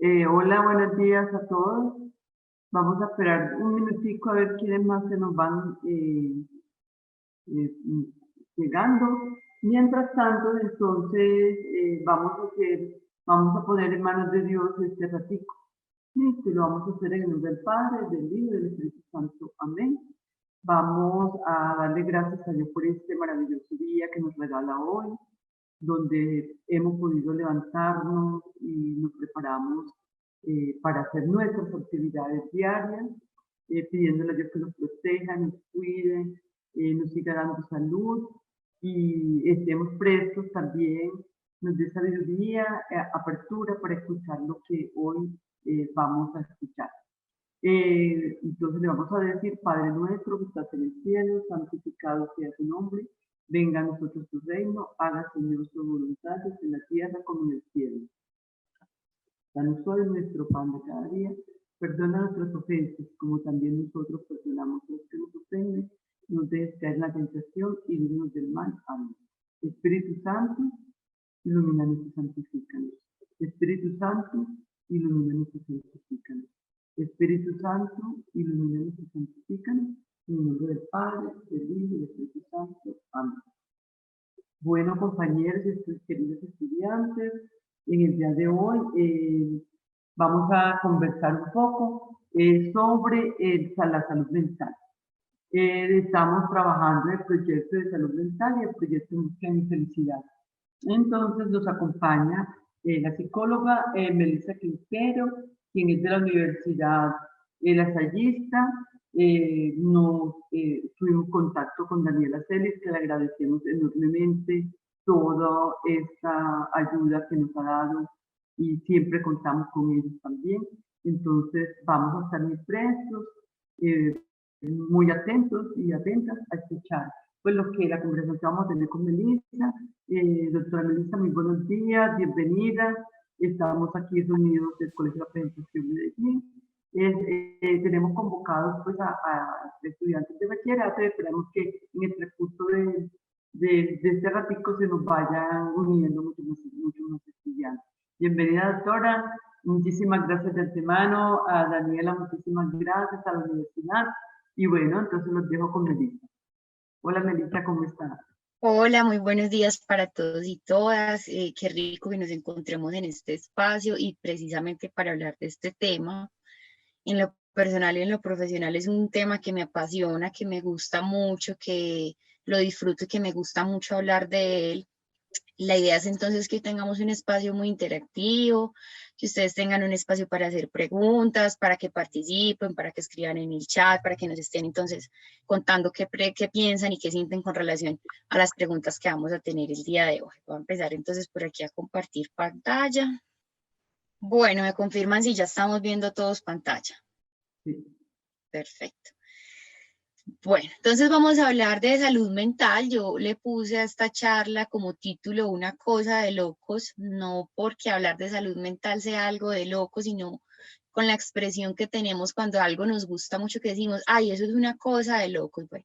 Hola, buenos días a todos. Vamos a esperar un minutico a ver quiénes más se nos van eh, mm, llegando. Mientras tanto, entonces, vamos a poner en manos de Dios este ratico. Listo, y lo vamos a hacer en el nombre del Padre, del Hijo y del Espíritu Santo. Amén. Vamos a darle gracias a Dios por este maravilloso día que nos regala hoy, donde hemos podido levantarnos y nos preparamos para hacer nuestras actividades diarias, pidiéndole a Dios que nos proteja, nos cuide, nos siga dando salud y estemos prestos también, nos dé sabiduría, apertura para escuchar lo que hoy vamos a escuchar. Entonces le vamos a decir: Padre nuestro que estás en el cielo, santificado sea tu nombre, venga a nosotros tu reino, haga Señor tu voluntad, en la tierra como en el cielo. Danos hoy nuestro pan de cada día, perdona nuestras ofensas, como también nosotros perdonamos a los que nos ofenden, no nos dejes caer en la tentación y líbranos del mal. Amén. Espíritu Santo, ilumínanos y santifícanos. Espíritu Santo, ilumínanos y santifícanos. Espíritu Santo, ilumínanos y santifícanos. En el nombre del Padre, del Hijo y del Espíritu Santo. Amén. Bueno, compañeros y queridos estudiantes, en el día de hoy vamos a conversar un poco sobre la salud mental. Estamos trabajando en el proyecto de salud mental y el proyecto de búsqueda de felicidad. Entonces nos acompaña la psicóloga Melissa Quintero, quien es de la Universidad Lasallista. Tuvimos contacto con Daniela Celis, que le agradecemos enormemente toda esta ayuda que nos ha dado y siempre contamos con ellos también. Entonces vamos a estar muy prestos, muy atentos y atentas a escuchar pues lo que la conversación que vamos a tener con Melissa. Doctora Melissa, muy buenos días, bienvenida. Estamos aquí reunidos del Colegio de Aprendizaje de Medellín. Tenemos convocados pues a estudiantes de bachillerato y esperamos que en el transcurso de este ratico se nos vayan uniendo muchos más estudiantes. Bienvenida, doctora. Muchísimas gracias de antemano. A Daniela, muchísimas gracias, a la universidad. Y bueno, entonces los dejo con Melissa. Hola Melissa, ¿cómo estás? Hola, muy buenos días para todos y todas. Qué rico que nos encontremos en este espacio y precisamente para hablar de este tema. En lo personal y en lo profesional es un tema que me apasiona, que me gusta mucho, que lo disfruto y que me gusta mucho hablar de él. La idea es entonces que tengamos un espacio muy interactivo, que ustedes tengan un espacio para hacer preguntas, para que participen, para que escriban en el chat, para que nos estén entonces contando qué piensan y qué sienten con relación a las preguntas que vamos a tener el día de hoy. Voy a empezar entonces por aquí a compartir pantalla. Bueno, me confirman si ya estamos viendo todos pantalla. Sí. Perfecto. Bueno, entonces vamos a hablar de salud mental. Yo le puse a esta charla como título Una cosa de locos, no porque hablar de salud mental sea algo de locos, sino con la expresión que tenemos cuando algo nos gusta mucho, que decimos, ay, eso es una cosa de locos. Bueno,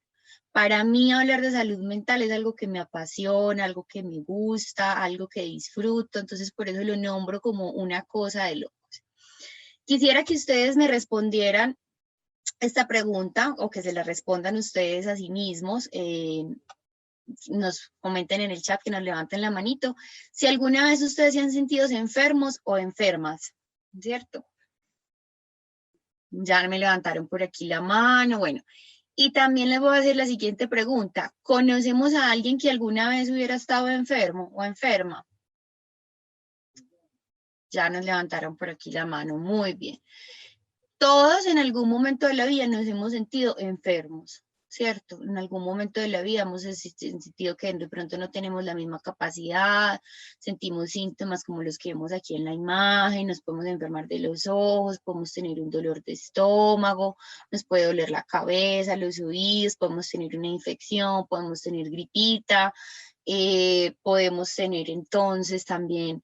para mí hablar de salud mental es algo que me apasiona, algo que me gusta, algo que disfruto, entonces por eso lo nombro como una cosa de locos. Quisiera que ustedes me respondieran esta pregunta o que se la respondan ustedes a sí mismos, nos comenten en el chat, que nos levanten la manito, si alguna vez ustedes se han sentido enfermos o enfermas, ¿cierto? Ya me levantaron por aquí la mano, bueno. Y también les voy a hacer la siguiente pregunta, ¿conocemos a alguien que alguna vez hubiera estado enfermo o enferma? Ya nos levantaron por aquí la mano, muy bien. Todos en algún momento de la vida nos hemos sentido enfermos, ¿cierto? En algún momento de la vida hemos sentido que de pronto no tenemos la misma capacidad, sentimos síntomas como los que vemos aquí en la imagen, nos podemos enfermar de los ojos, podemos tener un dolor de estómago, nos puede doler la cabeza, los oídos, podemos tener una infección, podemos tener gripita, podemos tener entonces también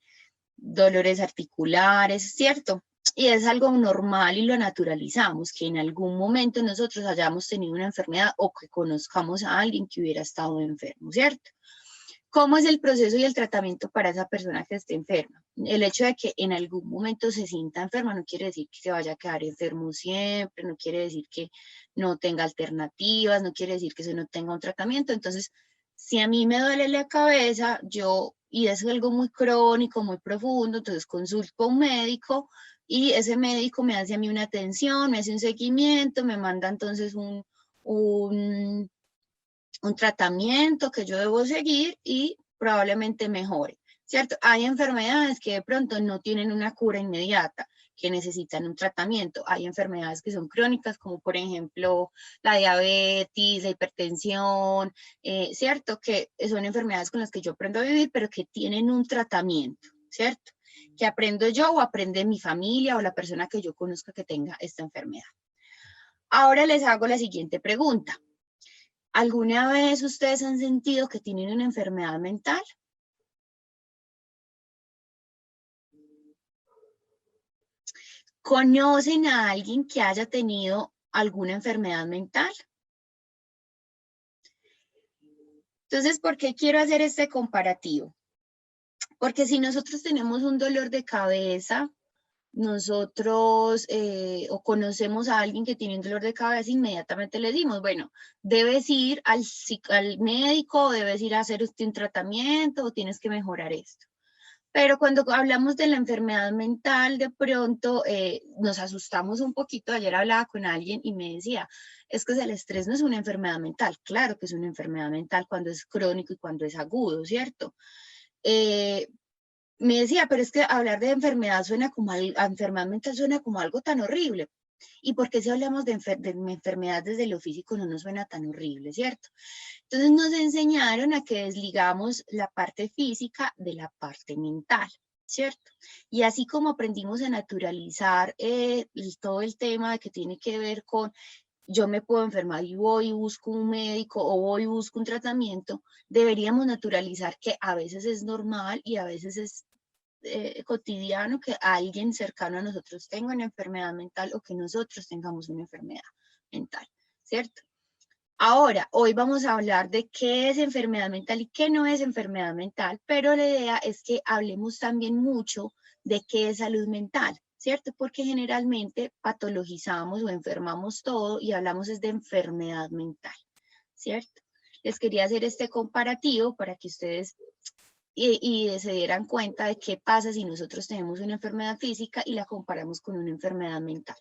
dolores articulares, ¿cierto? Y es algo normal y lo naturalizamos, que en algún momento nosotros hayamos tenido una enfermedad o que conozcamos a alguien que hubiera estado enfermo, ¿cierto? ¿Cómo es el proceso y el tratamiento para esa persona que esté enferma? El hecho de que en algún momento se sienta enferma no quiere decir que se vaya a quedar enfermo siempre, no quiere decir que no tenga alternativas, no quiere decir que se no tenga un tratamiento. Entonces, si a mí me duele la cabeza, y es algo muy crónico, muy profundo, entonces consulto a un médico y ese médico me hace a mí una atención, me hace un seguimiento, me manda entonces un tratamiento que yo debo seguir y probablemente mejore, ¿cierto? Hay enfermedades que de pronto no tienen una cura inmediata, que necesitan un tratamiento. Hay enfermedades que son crónicas, como por ejemplo la diabetes, la hipertensión, ¿cierto? Que son enfermedades con las que yo aprendo a vivir, pero que tienen un tratamiento, ¿cierto? Que aprendo yo o aprende mi familia o la persona que yo conozca que tenga esta enfermedad. Ahora les hago la siguiente pregunta. ¿Alguna vez ustedes han sentido que tienen una enfermedad mental? ¿Conocen a alguien que haya tenido alguna enfermedad mental? Entonces, ¿por qué quiero hacer este comparativo? Porque si nosotros tenemos un dolor de cabeza, nosotros o conocemos a alguien que tiene un dolor de cabeza, inmediatamente le decimos, bueno, debes ir al médico, debes ir a hacer un tratamiento o tienes que mejorar esto. Pero cuando hablamos de la enfermedad mental, de pronto nos asustamos un poquito. Ayer hablaba con alguien y me decía, es que el estrés no es una enfermedad mental. Claro que es una enfermedad mental cuando es crónico y cuando es agudo, ¿cierto? Me decía, pero es que hablar de enfermedad suena como enfermedad mental suena como algo tan horrible. ¿Y por qué si hablamos de enfermedad desde lo físico no nos suena tan horrible, cierto? Entonces nos enseñaron a que desligamos la parte física de la parte mental, ¿cierto? Y así como aprendimos a naturalizar todo el tema de que tiene que ver con yo me puedo enfermar y voy y busco un médico o voy y busco un tratamiento, deberíamos naturalizar que a veces es normal y a veces es cotidiano que alguien cercano a nosotros tenga una enfermedad mental o que nosotros tengamos una enfermedad mental, ¿cierto? Ahora, hoy vamos a hablar de qué es enfermedad mental y qué no es enfermedad mental, pero la idea es que hablemos también mucho de qué es salud mental, ¿cierto? Porque generalmente patologizamos o enfermamos todo y hablamos es de enfermedad mental, ¿cierto? Les quería hacer este comparativo para que ustedes se dieran cuenta de qué pasa si nosotros tenemos una enfermedad física y la comparamos con una enfermedad mental.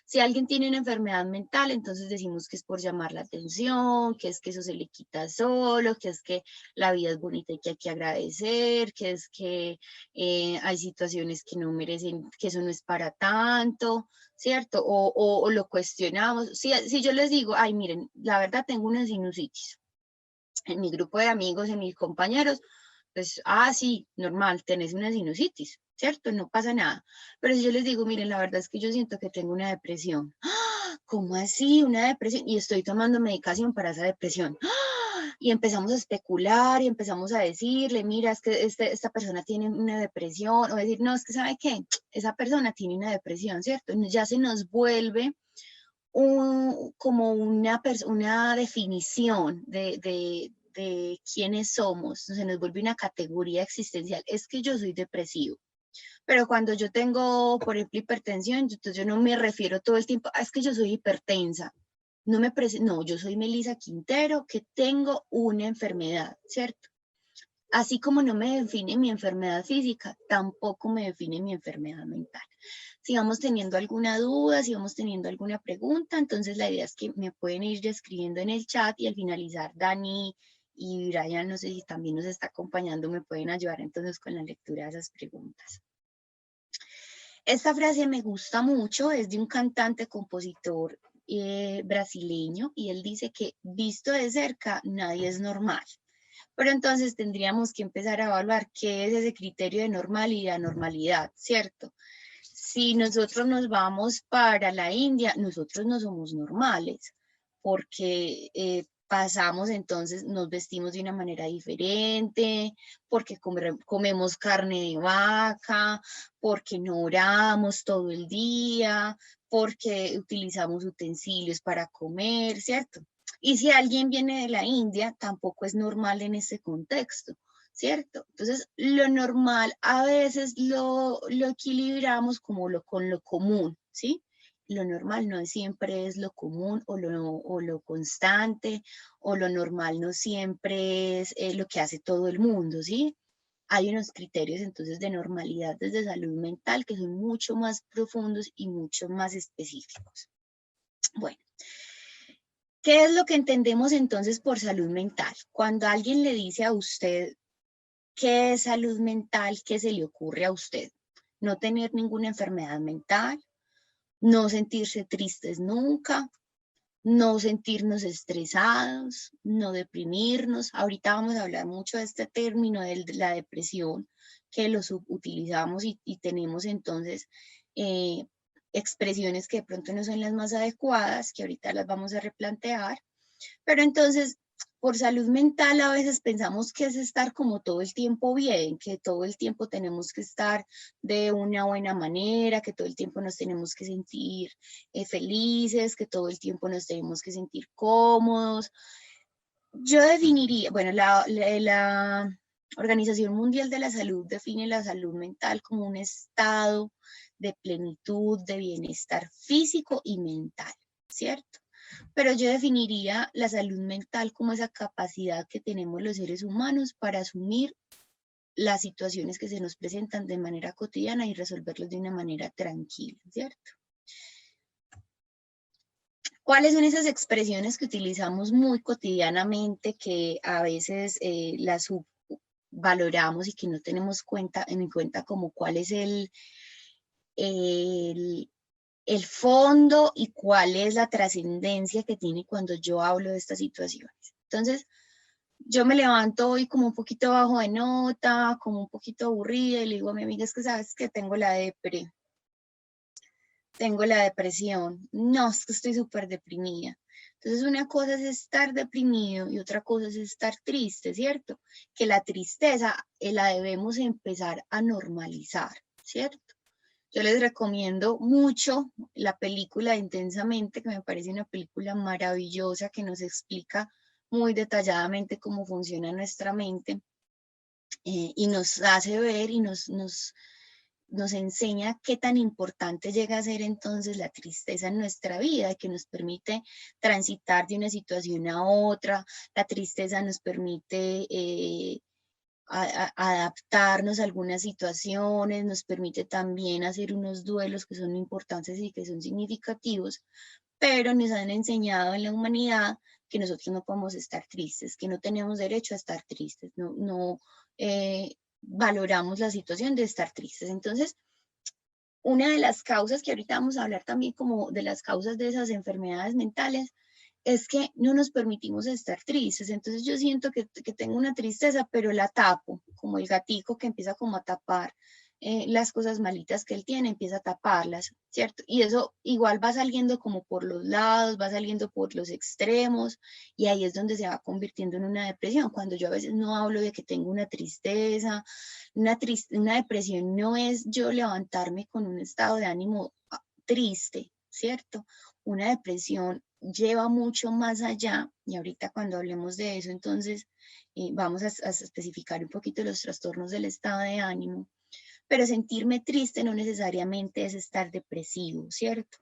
Si alguien tiene una enfermedad mental, entonces decimos que es por llamar la atención, que es que eso se le quita solo, que es que la vida es bonita y que hay que agradecer, que es que hay situaciones que no merecen, que eso no es para tanto, ¿cierto? O lo cuestionamos. Si yo les digo, ay, miren, la verdad tengo una sinusitis, en mi grupo de amigos, en mis compañeros, pues, sí, normal, tenés una sinusitis, ¿cierto? No pasa nada. Pero si yo les digo, miren, la verdad es que yo siento que tengo una depresión. ¿Cómo así? ¿Una depresión? Y estoy tomando medicación para esa depresión. Y empezamos a especular y empezamos a decirle, mira, es que esta persona tiene una depresión, o decir, no, es que ¿sabe qué? Esa persona tiene una depresión, ¿cierto? Ya se nos vuelve como una definición de quiénes somos, se nos vuelve una categoría existencial. Es que yo soy depresivo, pero cuando yo tengo, por ejemplo, hipertensión, entonces yo no me refiero todo el tiempo, es que yo soy hipertensa. No, yo soy Melissa Quintero, que tengo una enfermedad, ¿cierto? Así como no me define mi enfermedad física, tampoco me define mi enfermedad mental. Si vamos teniendo alguna duda, si vamos teniendo alguna pregunta, entonces la idea es que me pueden ir escribiendo en el chat y al finalizar Dani y Brian, no sé si también nos está acompañando, me pueden ayudar entonces con la lectura de esas preguntas. Esta frase me gusta mucho, es de un cantante, compositor brasileño, y él dice que visto de cerca nadie es normal. Pero entonces tendríamos que empezar a evaluar qué es ese criterio de normal y de anormalidad, ¿cierto? Si nosotros nos vamos para la India, nosotros no somos normales, porque pasamos entonces, nos vestimos de una manera diferente, porque comemos carne de vaca, porque no oramos todo el día, porque utilizamos utensilios para comer, ¿cierto? Y si alguien viene de la India, tampoco es normal en ese contexto. ¿cierto? Entonces, lo normal a veces lo equilibramos como con lo común, ¿sí? Lo normal no siempre es lo común o lo constante, o lo normal no siempre es lo que hace todo el mundo, ¿sí? Hay unos criterios entonces de normalidad desde salud mental que son mucho más profundos y mucho más específicos. Bueno, ¿qué es lo que entendemos entonces por salud mental? Cuando alguien le dice a usted qué es salud mental, ¿qué se le ocurre a usted? No tener ninguna enfermedad mental, no sentirse tristes nunca, no sentirnos estresados, no deprimirnos. Ahorita vamos a hablar mucho de este término de la depresión, que lo utilizamos y tenemos entonces expresiones que de pronto no son las más adecuadas, que ahorita las vamos a replantear. Pero entonces, por salud mental a veces pensamos que es estar como todo el tiempo bien, que todo el tiempo tenemos que estar de una buena manera, que todo el tiempo nos tenemos que sentir felices, que todo el tiempo nos tenemos que sentir cómodos. Yo definiría, bueno, la Organización Mundial de la Salud define la salud mental como un estado de plenitud, de bienestar físico y mental, ¿cierto? Pero yo definiría la salud mental como esa capacidad que tenemos los seres humanos para asumir las situaciones que se nos presentan de manera cotidiana y resolverlos de una manera tranquila, ¿cierto? ¿Cuáles son esas expresiones que utilizamos muy cotidianamente que a veces las subvaloramos y que no tenemos en cuenta como cuál es el fondo y cuál es la trascendencia que tiene cuando yo hablo de estas situaciones? Entonces, yo me levanto hoy como un poquito bajo de nota, como un poquito aburrida y le digo a mi amiga, es que sabes que tengo la depresión. No, es que estoy súper deprimida. Entonces, una cosa es estar deprimido y otra cosa es estar triste, ¿cierto? Que la tristeza la debemos empezar a normalizar, ¿cierto? Yo les recomiendo mucho la película Intensamente, que me parece una película maravillosa que nos explica muy detalladamente cómo funciona nuestra mente y nos hace ver y nos enseña qué tan importante llega a ser entonces la tristeza en nuestra vida, que nos permite transitar de una situación a otra. La tristeza nos permite adaptarnos a algunas situaciones, nos permite también hacer unos duelos que son importantes y que son significativos, pero nos han enseñado en la humanidad que nosotros no podemos estar tristes, que no tenemos derecho a estar tristes, no valoramos la situación de estar tristes. Entonces, una de las causas que ahorita vamos a hablar también como de las causas de esas enfermedades mentales es que no nos permitimos estar tristes. Entonces yo siento que tengo una tristeza, pero la tapo, como el gatico que empieza como a tapar las cosas malitas que él tiene, empieza a taparlas, ¿cierto? Y eso igual va saliendo como por los lados, va saliendo por los extremos, y ahí es donde se va convirtiendo en una depresión. Cuando yo a veces no hablo de que tengo una tristeza, una depresión no es yo levantarme con un estado de ánimo triste, ¿cierto? Una depresión lleva mucho más allá, y ahorita cuando hablemos de eso, entonces vamos a especificar un poquito los trastornos del estado de ánimo, pero sentirme triste no necesariamente es estar depresivo, ¿cierto?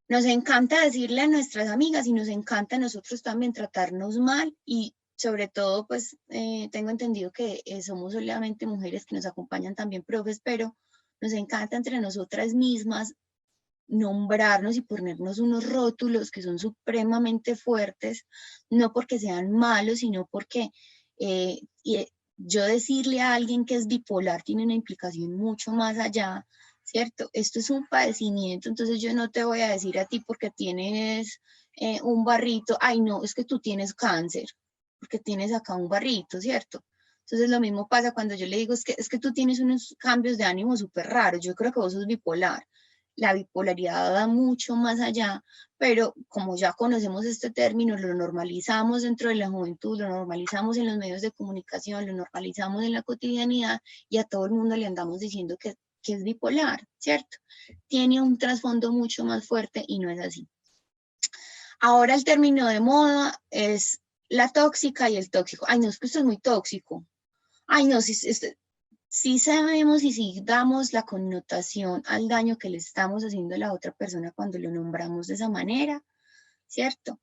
Nos encanta decirle a nuestras amigas y nos encanta a nosotros también tratarnos mal y sobre todo, pues tengo entendido que somos solamente mujeres que nos acompañan también profes, pero nos encanta entre nosotras mismas nombrarnos y ponernos unos rótulos que son supremamente fuertes, no porque sean malos, sino porque yo decirle a alguien que es bipolar tiene una implicación mucho más allá, ¿cierto? Esto es un padecimiento, entonces yo no te voy a decir a ti porque tienes un barrito, ay no, es que tú tienes cáncer, porque tienes acá un barrito, ¿cierto? Entonces lo mismo pasa cuando yo le digo, es que tú tienes unos cambios de ánimo súper raros, yo creo que vos sos bipolar. La bipolaridad va mucho más allá, pero como ya conocemos este término, lo normalizamos dentro de la juventud, lo normalizamos en los medios de comunicación, lo normalizamos en la cotidianidad y a todo el mundo le andamos diciendo que es bipolar, ¿cierto? Tiene un trasfondo mucho más fuerte y no es así. Ahora el término de moda es la tóxica y el tóxico. Ay, no, es que esto es muy tóxico. Ay, no, si sabemos y si damos la connotación al daño que le estamos haciendo a la otra persona cuando lo nombramos de esa manera, ¿cierto?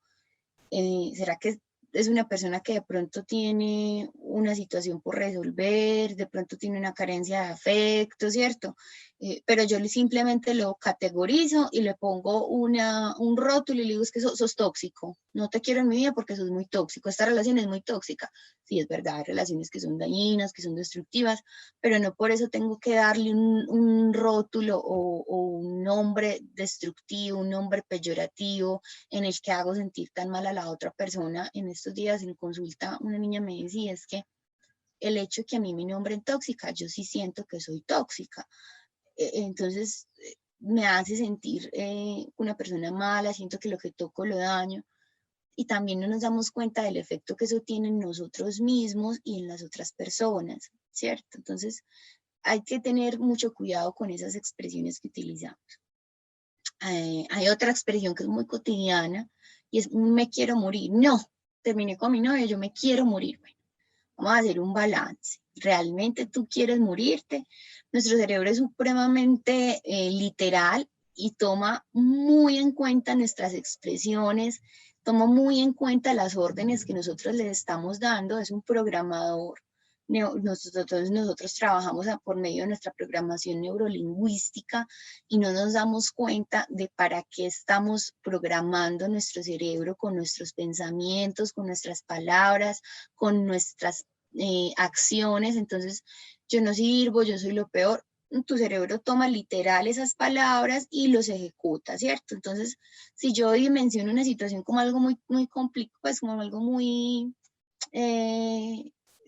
¿Será que es una persona que de pronto tiene una situación por resolver, de pronto tiene una carencia de afecto, ¿cierto? Pero yo simplemente lo categorizo y le pongo un rótulo y le digo, es que sos tóxico, no te quiero en mi vida porque sos muy tóxico, esta relación es muy tóxica. Sí, es verdad, hay relaciones que son dañinas, que son destructivas, pero no por eso tengo que darle un rótulo o un nombre destructivo, un nombre peyorativo, en el que hago sentir tan mal a la otra persona. En estos días en consulta una niña me decía, es que el hecho de que a mí me nombren tóxica, yo sí siento que soy tóxica. Entonces me hace sentir una persona mala, siento que lo que toco lo daño. Y también no nos damos cuenta del efecto que eso tiene en nosotros mismos y en las otras personas, ¿cierto? Entonces hay que tener mucho cuidado con esas expresiones que utilizamos. Hay otra expresión que es muy cotidiana y es me quiero morir. No, terminé con mi novio, yo me quiero morir. Bueno, vamos a hacer un balance. ¿Realmente tú quieres morirte? Nuestro cerebro es supremamente literal y toma muy en cuenta nuestras expresiones, toma muy en cuenta las órdenes que nosotros le estamos dando. Es un programador. Nosotros trabajamos por medio de nuestra programación neurolingüística y no nos damos cuenta de para qué estamos programando nuestro cerebro con nuestros pensamientos, con nuestras palabras, con nuestras acciones. Entonces, yo no sirvo, yo soy lo peor. Tu cerebro toma literal esas palabras y los ejecuta, ¿cierto? Entonces, si yo dimensiono una situación como algo muy complicado, pues como algo muy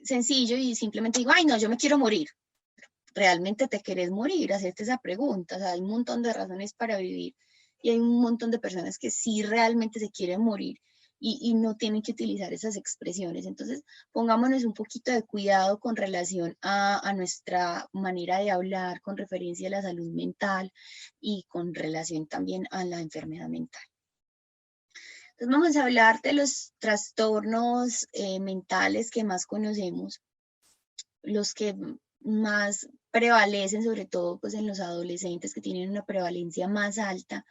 sencillo y simplemente digo, ay, no, yo me quiero morir. ¿Realmente te querés morir? Hacerte esa pregunta. O sea, hay un montón de razones para vivir y hay un montón de personas que sí realmente se quieren morir y no tienen que utilizar esas expresiones. Entonces, pongámonos un poquito de cuidado con relación a nuestra manera de hablar, con referencia a la salud mental y con relación también a la enfermedad mental. Entonces, vamos a hablar de los trastornos mentales que más conocemos, los que más prevalecen, sobre todo pues en los adolescentes que tienen una prevalencia más alta.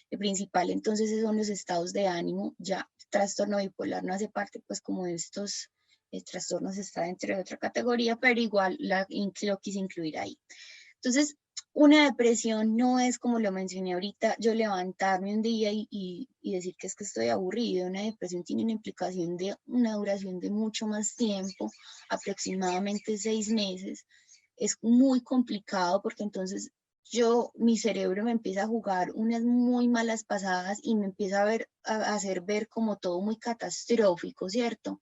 El principal entonces son los estados de ánimo. Ya trastorno bipolar no hace parte pues como de estos trastornos, está dentro de otra categoría, pero igual lo quise incluir ahí. Entonces, una depresión no es, como lo mencioné ahorita, yo levantarme un día y decir que es que estoy aburrido. Una depresión tiene una implicación de una duración de mucho más tiempo, aproximadamente 6 meses. Es muy complicado porque entonces mi cerebro me empieza a jugar unas muy malas pasadas y me empieza a hacer ver como todo muy catastrófico, ¿cierto?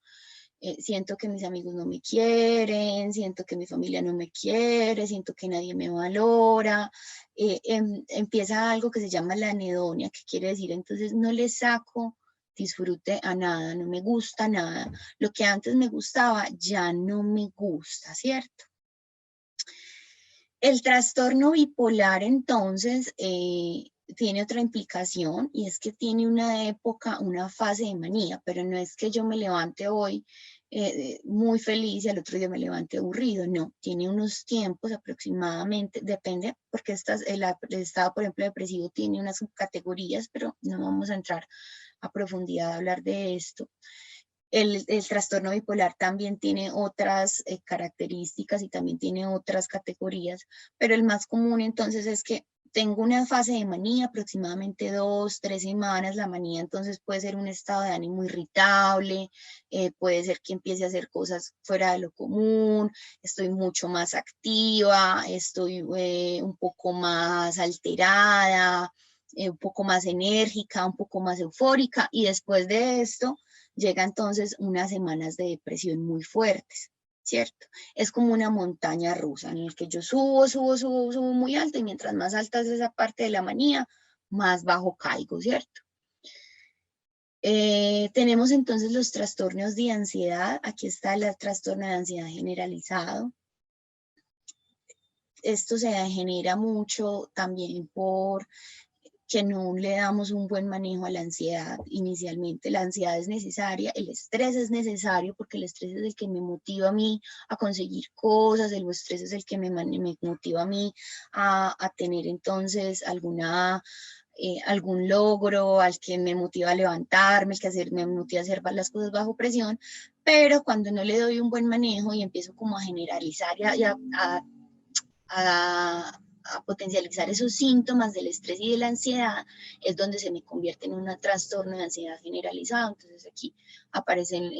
Siento que mis amigos no me quieren, siento que mi familia no me quiere, siento que nadie me valora. Empieza algo que se llama la anedonia, que quiere decir entonces no le saco disfrute a nada, no me gusta nada. Lo que antes me gustaba ya no me gusta, ¿cierto? El trastorno bipolar entonces tiene otra implicación y es que tiene una época, una fase de manía, pero no es que yo me levante hoy muy feliz y al otro día me levante aburrido, no, tiene unos tiempos aproximadamente, depende, porque el estado, por ejemplo, depresivo tiene unas subcategorías, pero no vamos a entrar a profundidad a hablar de esto. El trastorno bipolar también tiene otras características y también tiene otras categorías, pero el más común entonces es que tengo una fase de manía, aproximadamente 2, 3 semanas. La manía entonces puede ser un estado de ánimo irritable, puede ser que empiece a hacer cosas fuera de lo común, estoy mucho más activa, estoy un poco más alterada, un poco más enérgica, un poco más eufórica, y después de esto llega entonces unas semanas de depresión muy fuertes, ¿cierto? Es como una montaña rusa en la que yo subo muy alto y mientras más alta es esa parte de la manía, más bajo caigo, ¿cierto? Tenemos entonces los trastornos de ansiedad. Aquí está el trastorno de ansiedad generalizado. Esto se genera mucho también por que no le damos un buen manejo a la ansiedad inicialmente. La ansiedad es necesaria, el estrés es necesario porque el estrés es el que me motiva a mí a conseguir cosas, el estrés es el que me motiva a mí a tener entonces algún logro, al que me motiva a levantarme, el que me motiva a hacer las cosas bajo presión, pero cuando no le doy un buen manejo y empiezo como a generalizar y a potencializar esos síntomas del estrés y de la ansiedad, es donde se me convierte en un trastorno de ansiedad generalizado. Entonces aquí aparecen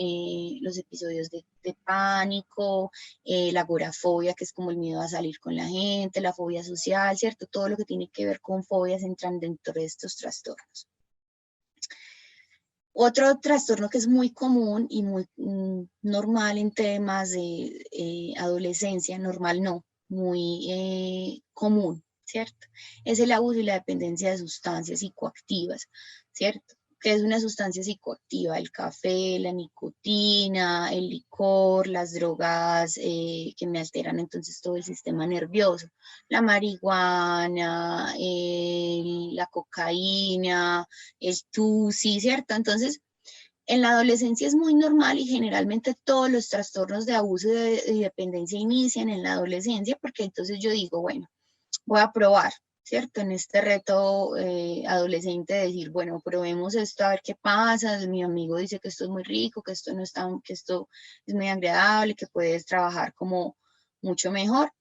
los episodios de pánico, la agorafobia, que es como el miedo a salir con la gente, la fobia social, ¿cierto? Todo lo que tiene que ver con fobias entran dentro de estos trastornos. Otro trastorno que es muy común y muy normal en temas de adolescencia, normal no, muy común, ¿cierto? Es el abuso y la dependencia de sustancias psicoactivas, ¿cierto? ¿Qué es una sustancia psicoactiva? El café, la nicotina, el licor, las drogas que me alteran entonces todo el sistema nervioso, la marihuana, la cocaína, el tusi, ¿cierto? Entonces, en la adolescencia es muy normal y generalmente todos los trastornos de abuso y dependencia inician en la adolescencia porque entonces yo digo, bueno, voy a probar, ¿cierto? En este reto adolescente de decir, bueno, probemos esto a ver qué pasa, mi amigo dice que esto es muy rico, que esto no es que esto es muy agradable, que puedes trabajar como mucho mejor,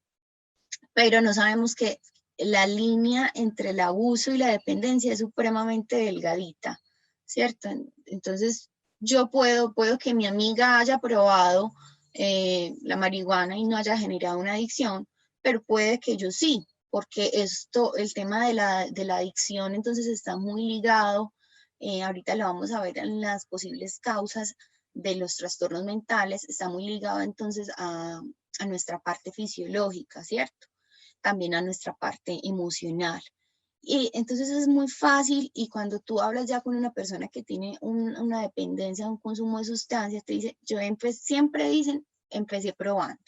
pero no sabemos que la línea entre el abuso y la dependencia es supremamente delgadita, ¿cierto? Entonces, yo puedo que mi amiga haya probado la marihuana y no haya generado una adicción, pero puede que yo sí, porque el tema de la adicción entonces está muy ligado, ahorita lo vamos a ver en las posibles causas de los trastornos mentales, está muy ligado entonces a nuestra parte fisiológica, ¿cierto? También a nuestra parte emocional. Y entonces es muy fácil y cuando tú hablas ya con una persona que tiene una dependencia, un consumo de sustancias, te dice, siempre dicen, empecé probando,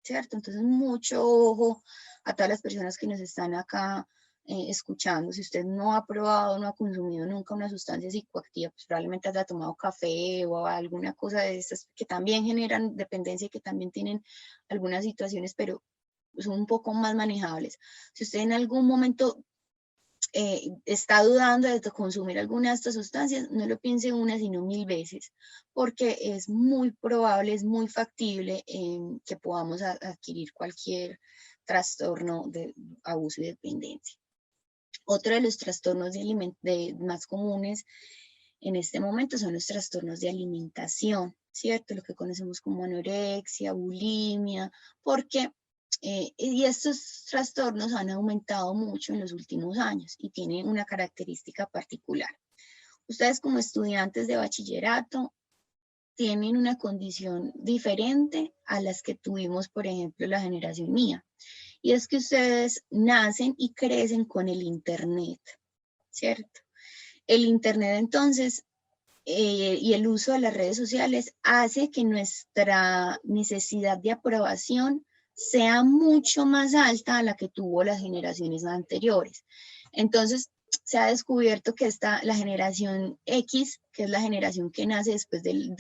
¿cierto? Entonces mucho ojo a todas las personas que nos están acá escuchando. Si usted no ha probado, no ha consumido nunca una sustancia psicoactiva, pues probablemente haya tomado café o alguna cosa de estas que también generan dependencia y que también tienen algunas situaciones, pero son un poco más manejables. Si usted en algún momento está dudando de consumir alguna de estas sustancias, no lo piense una, sino 1000 veces, porque es muy probable, es muy factible que podamos adquirir cualquier trastorno de abuso y dependencia. Otro de los trastornos más comunes en este momento son los trastornos de alimentación, ¿cierto? Lo que conocemos como anorexia, bulimia, porque y estos trastornos han aumentado mucho en los últimos años y tienen una característica particular. Ustedes como estudiantes de bachillerato tienen una condición diferente a las que tuvimos, por ejemplo, la generación mía. Y es que ustedes nacen y crecen con el Internet, ¿cierto? El Internet entonces y el uso de las redes sociales hace que nuestra necesidad de aprobación sea mucho más alta a la que tuvo las generaciones anteriores. Entonces, se ha descubierto que la generación X, que es la generación que nace después del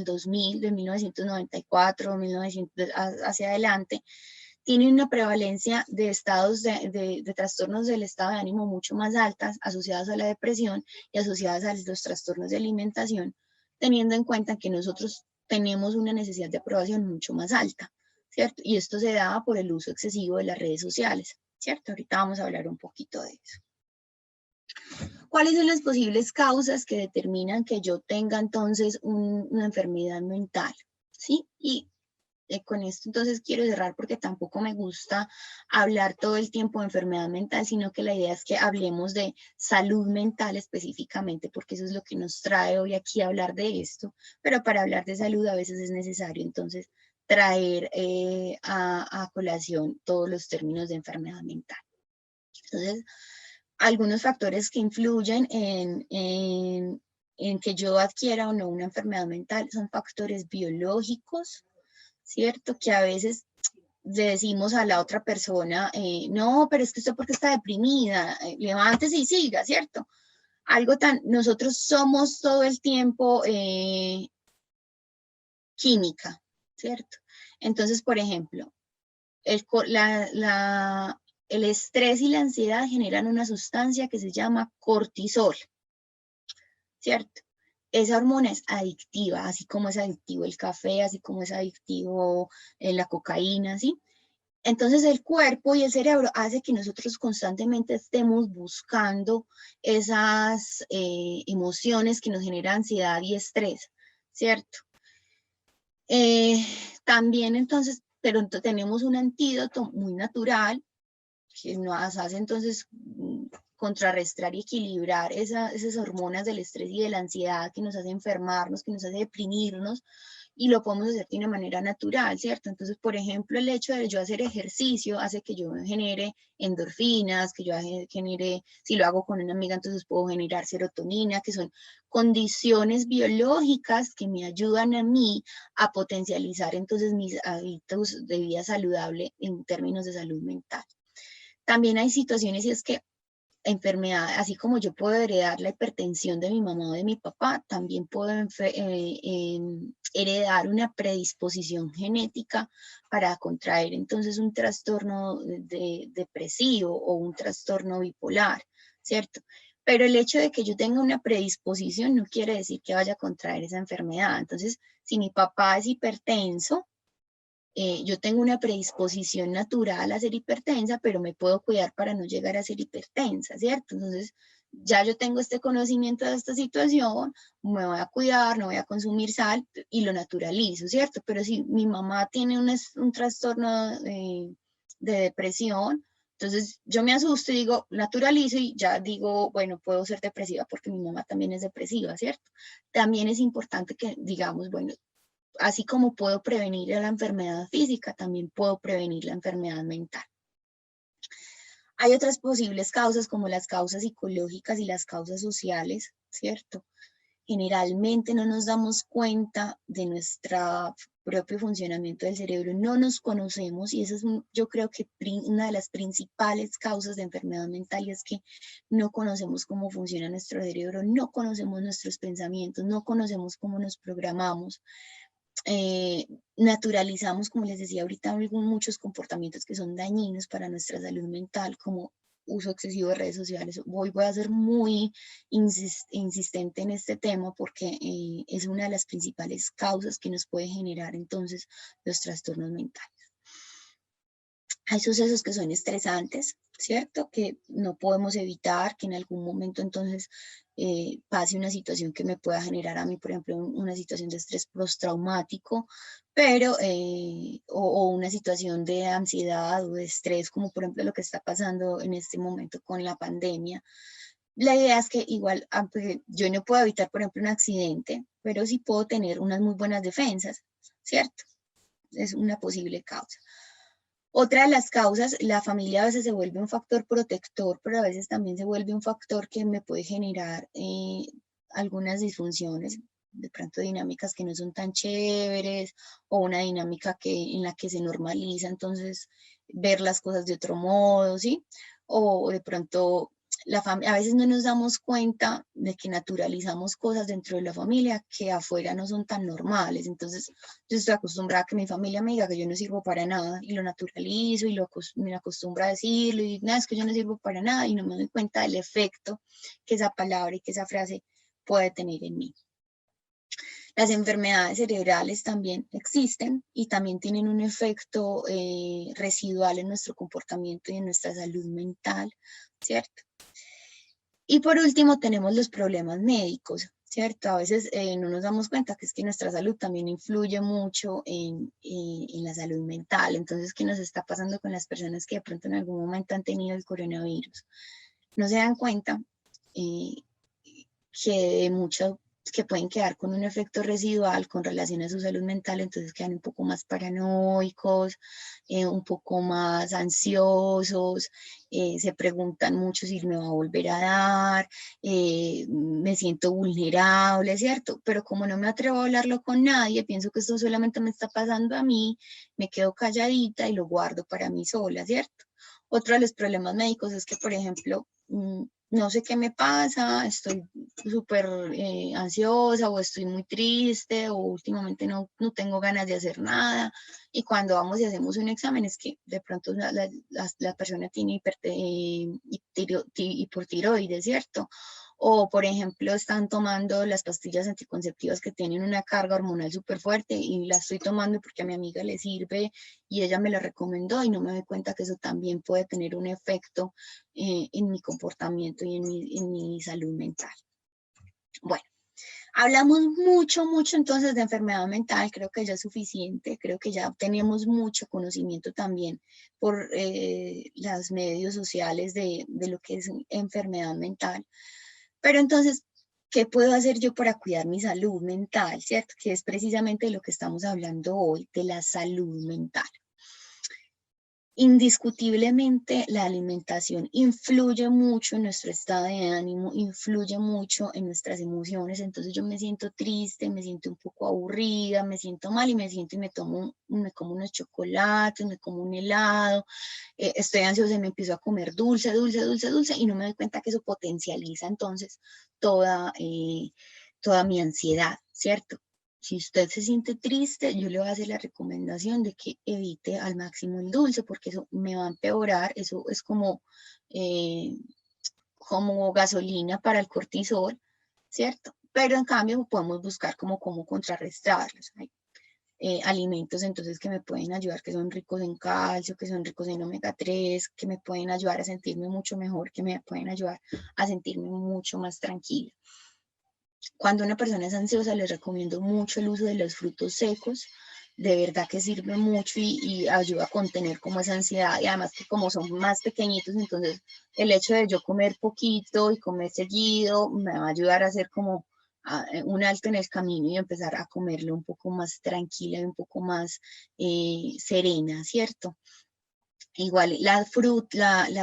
2000, de 1994, 1900, hacia adelante, tiene una prevalencia de estados de trastornos del estado de ánimo mucho más altas, asociadas a la depresión y asociadas a los trastornos de alimentación, teniendo en cuenta que nosotros tenemos una necesidad de aprobación mucho más alta, ¿cierto? Y esto se da por el uso excesivo de las redes sociales, ¿cierto? Ahorita vamos a hablar un poquito de eso. ¿Cuáles son las posibles causas que determinan que yo tenga entonces una enfermedad mental? ¿Sí? Y con esto entonces quiero cerrar porque tampoco me gusta hablar todo el tiempo de enfermedad mental, sino que la idea es que hablemos de salud mental específicamente, porque eso es lo que nos trae hoy aquí a hablar de esto, pero para hablar de salud a veces es necesario entonces traer a colación todos los términos de enfermedad mental. Entonces, algunos factores que influyen en que yo adquiera o no una enfermedad mental son factores biológicos, ¿cierto? Que a veces le decimos a la otra persona, no, pero es que usted porque está deprimida, levántese y siga, ¿cierto? Algo tan, nosotros somos todo el tiempo química, ¿cierto? Entonces, por ejemplo, el estrés y la ansiedad generan una sustancia que se llama cortisol, ¿cierto? Esa hormona es adictiva, así como es adictivo el café, así como es adictivo la cocaína, ¿sí? Entonces el cuerpo y el cerebro hace que nosotros constantemente estemos buscando esas emociones que nos generan ansiedad y estrés, ¿cierto? También entonces, pero tenemos un antídoto muy natural que nos hace entonces contrarrestar y equilibrar esas hormonas del estrés y de la ansiedad que nos hace enfermarnos, que nos hace deprimirnos, y lo podemos hacer de una manera natural, ¿cierto? Entonces, por ejemplo, el hecho de yo hacer ejercicio hace que yo genere endorfinas, que yo genere, si lo hago con una amiga, entonces puedo generar serotonina, que son condiciones biológicas que me ayudan a mí a potencializar entonces mis hábitos de vida saludable en términos de salud mental. También hay situaciones y es que enfermedad, así como yo puedo heredar la hipertensión de mi mamá o de mi papá, también puedo heredar una predisposición genética para contraer entonces un trastorno depresivo o un trastorno bipolar, ¿cierto? Pero el hecho de que yo tenga una predisposición no quiere decir que vaya a contraer esa enfermedad. Entonces, si mi papá es hipertenso, yo tengo una predisposición natural a ser hipertensa, pero me puedo cuidar para no llegar a ser hipertensa, ¿cierto? Entonces, ya yo tengo este conocimiento de esta situación, me voy a cuidar, no voy a consumir sal y lo naturalizo, ¿cierto? Pero si mi mamá tiene un trastorno de depresión, entonces yo me asusto y digo, naturalizo y ya digo, bueno, puedo ser depresiva porque mi mamá también es depresiva, ¿cierto? También es importante que digamos, bueno, así como puedo prevenir la enfermedad física, también puedo prevenir la enfermedad mental. Hay otras posibles causas como las causas psicológicas y las causas sociales, ¿cierto? Generalmente no nos damos cuenta de nuestro propio funcionamiento del cerebro, no nos conocemos y eso es, yo creo que una de las principales causas de enfermedad mental es que no conocemos cómo funciona nuestro cerebro, no conocemos nuestros pensamientos, no conocemos cómo nos programamos. Naturalizamos, como les decía ahorita, muchos comportamientos que son dañinos para nuestra salud mental, como uso excesivo de redes sociales. Voy a ser muy insistente en este tema porque es una de las principales causas que nos puede generar entonces los trastornos mentales. Hay sucesos que son estresantes, ¿cierto? Que no podemos evitar, que en algún momento entonces pase una situación que me pueda generar a mí, por ejemplo, una situación de estrés postraumático, pero, o una situación de ansiedad o de estrés, como por ejemplo lo que está pasando en este momento con la pandemia. La idea es que igual, aunque yo no puedo evitar, por ejemplo, un accidente, pero sí puedo tener unas muy buenas defensas, ¿cierto? Es una posible causa. Otra de las causas, la familia a veces se vuelve un factor protector, pero a veces también se vuelve un factor que me puede generar algunas disfunciones, de pronto dinámicas que no son tan chéveres, o una dinámica en la que se normaliza, entonces ver las cosas de otro modo, ¿sí? O de pronto a veces no nos damos cuenta de que naturalizamos cosas dentro de la familia que afuera no son tan normales. Entonces, yo estoy acostumbrada a que mi familia me diga que yo no sirvo para nada y lo naturalizo y me acostumbro a decirlo y nada, es que yo no sirvo para nada y no me doy cuenta del efecto que esa palabra y que esa frase puede tener en mí. Las enfermedades cerebrales también existen y también tienen un efecto residual en nuestro comportamiento y en nuestra salud mental, ¿cierto? Y por último tenemos los problemas médicos, ¿cierto? A veces no nos damos cuenta que es que nuestra salud también influye mucho en la salud mental. Entonces, ¿qué nos está pasando con las personas que de pronto en algún momento han tenido el coronavirus? No se dan cuenta que mucho que pueden quedar con un efecto residual con relación a su salud mental, entonces quedan un poco más paranoicos, un poco más ansiosos, se preguntan mucho si me va a volver a dar, me siento vulnerable, ¿cierto? Pero como no me atrevo a hablarlo con nadie, pienso que esto solamente me está pasando a mí, me quedo calladita y lo guardo para mí sola, ¿cierto? Otro de los problemas médicos es que, por ejemplo, no sé qué me pasa, estoy súper ansiosa o estoy muy triste o últimamente no tengo ganas de hacer nada. Y cuando vamos y hacemos un examen es que de pronto la persona tiene hipotiroides, ¿cierto? O, por ejemplo, están tomando las pastillas anticonceptivas que tienen una carga hormonal súper fuerte y la estoy tomando porque a mi amiga le sirve y ella me la recomendó y no me doy cuenta que eso también puede tener un efecto en mi comportamiento y en mi salud mental. Bueno, hablamos mucho entonces de enfermedad mental, creo que ya es suficiente, creo que ya tenemos mucho conocimiento también por los medios sociales de lo que es enfermedad mental. Pero entonces, ¿qué puedo hacer yo para cuidar mi salud mental, cierto? Que es precisamente de lo que estamos hablando hoy, de la salud mental. Indiscutiblemente la alimentación influye mucho en nuestro estado de ánimo, influye mucho en nuestras emociones, entonces yo me siento triste, me siento un poco aburrida, me siento mal y me como unos chocolates, me como un helado, estoy ansiosa y me empiezo a comer dulce y no me doy cuenta que eso potencializa entonces toda mi ansiedad, ¿cierto? Si usted se siente triste, yo le voy a hacer la recomendación de que evite al máximo el dulce, porque eso me va a empeorar, eso es como gasolina para el cortisol, ¿cierto? Pero en cambio podemos buscar cómo contrarrestarlos. Hay alimentos entonces que me pueden ayudar, que son ricos en calcio, que son ricos en omega 3, que me pueden ayudar a sentirme mucho mejor, que me pueden ayudar a sentirme mucho más tranquila. Cuando una persona es ansiosa, les recomiendo mucho el uso de los frutos secos. De verdad que sirve mucho y ayuda a contener como esa ansiedad. Y además que como son más pequeñitos, entonces el hecho de yo comer poquito y comer seguido me va a ayudar a hacer como un alto en el camino y empezar a comerlo un poco más tranquila y un poco más serena, ¿cierto? Igual la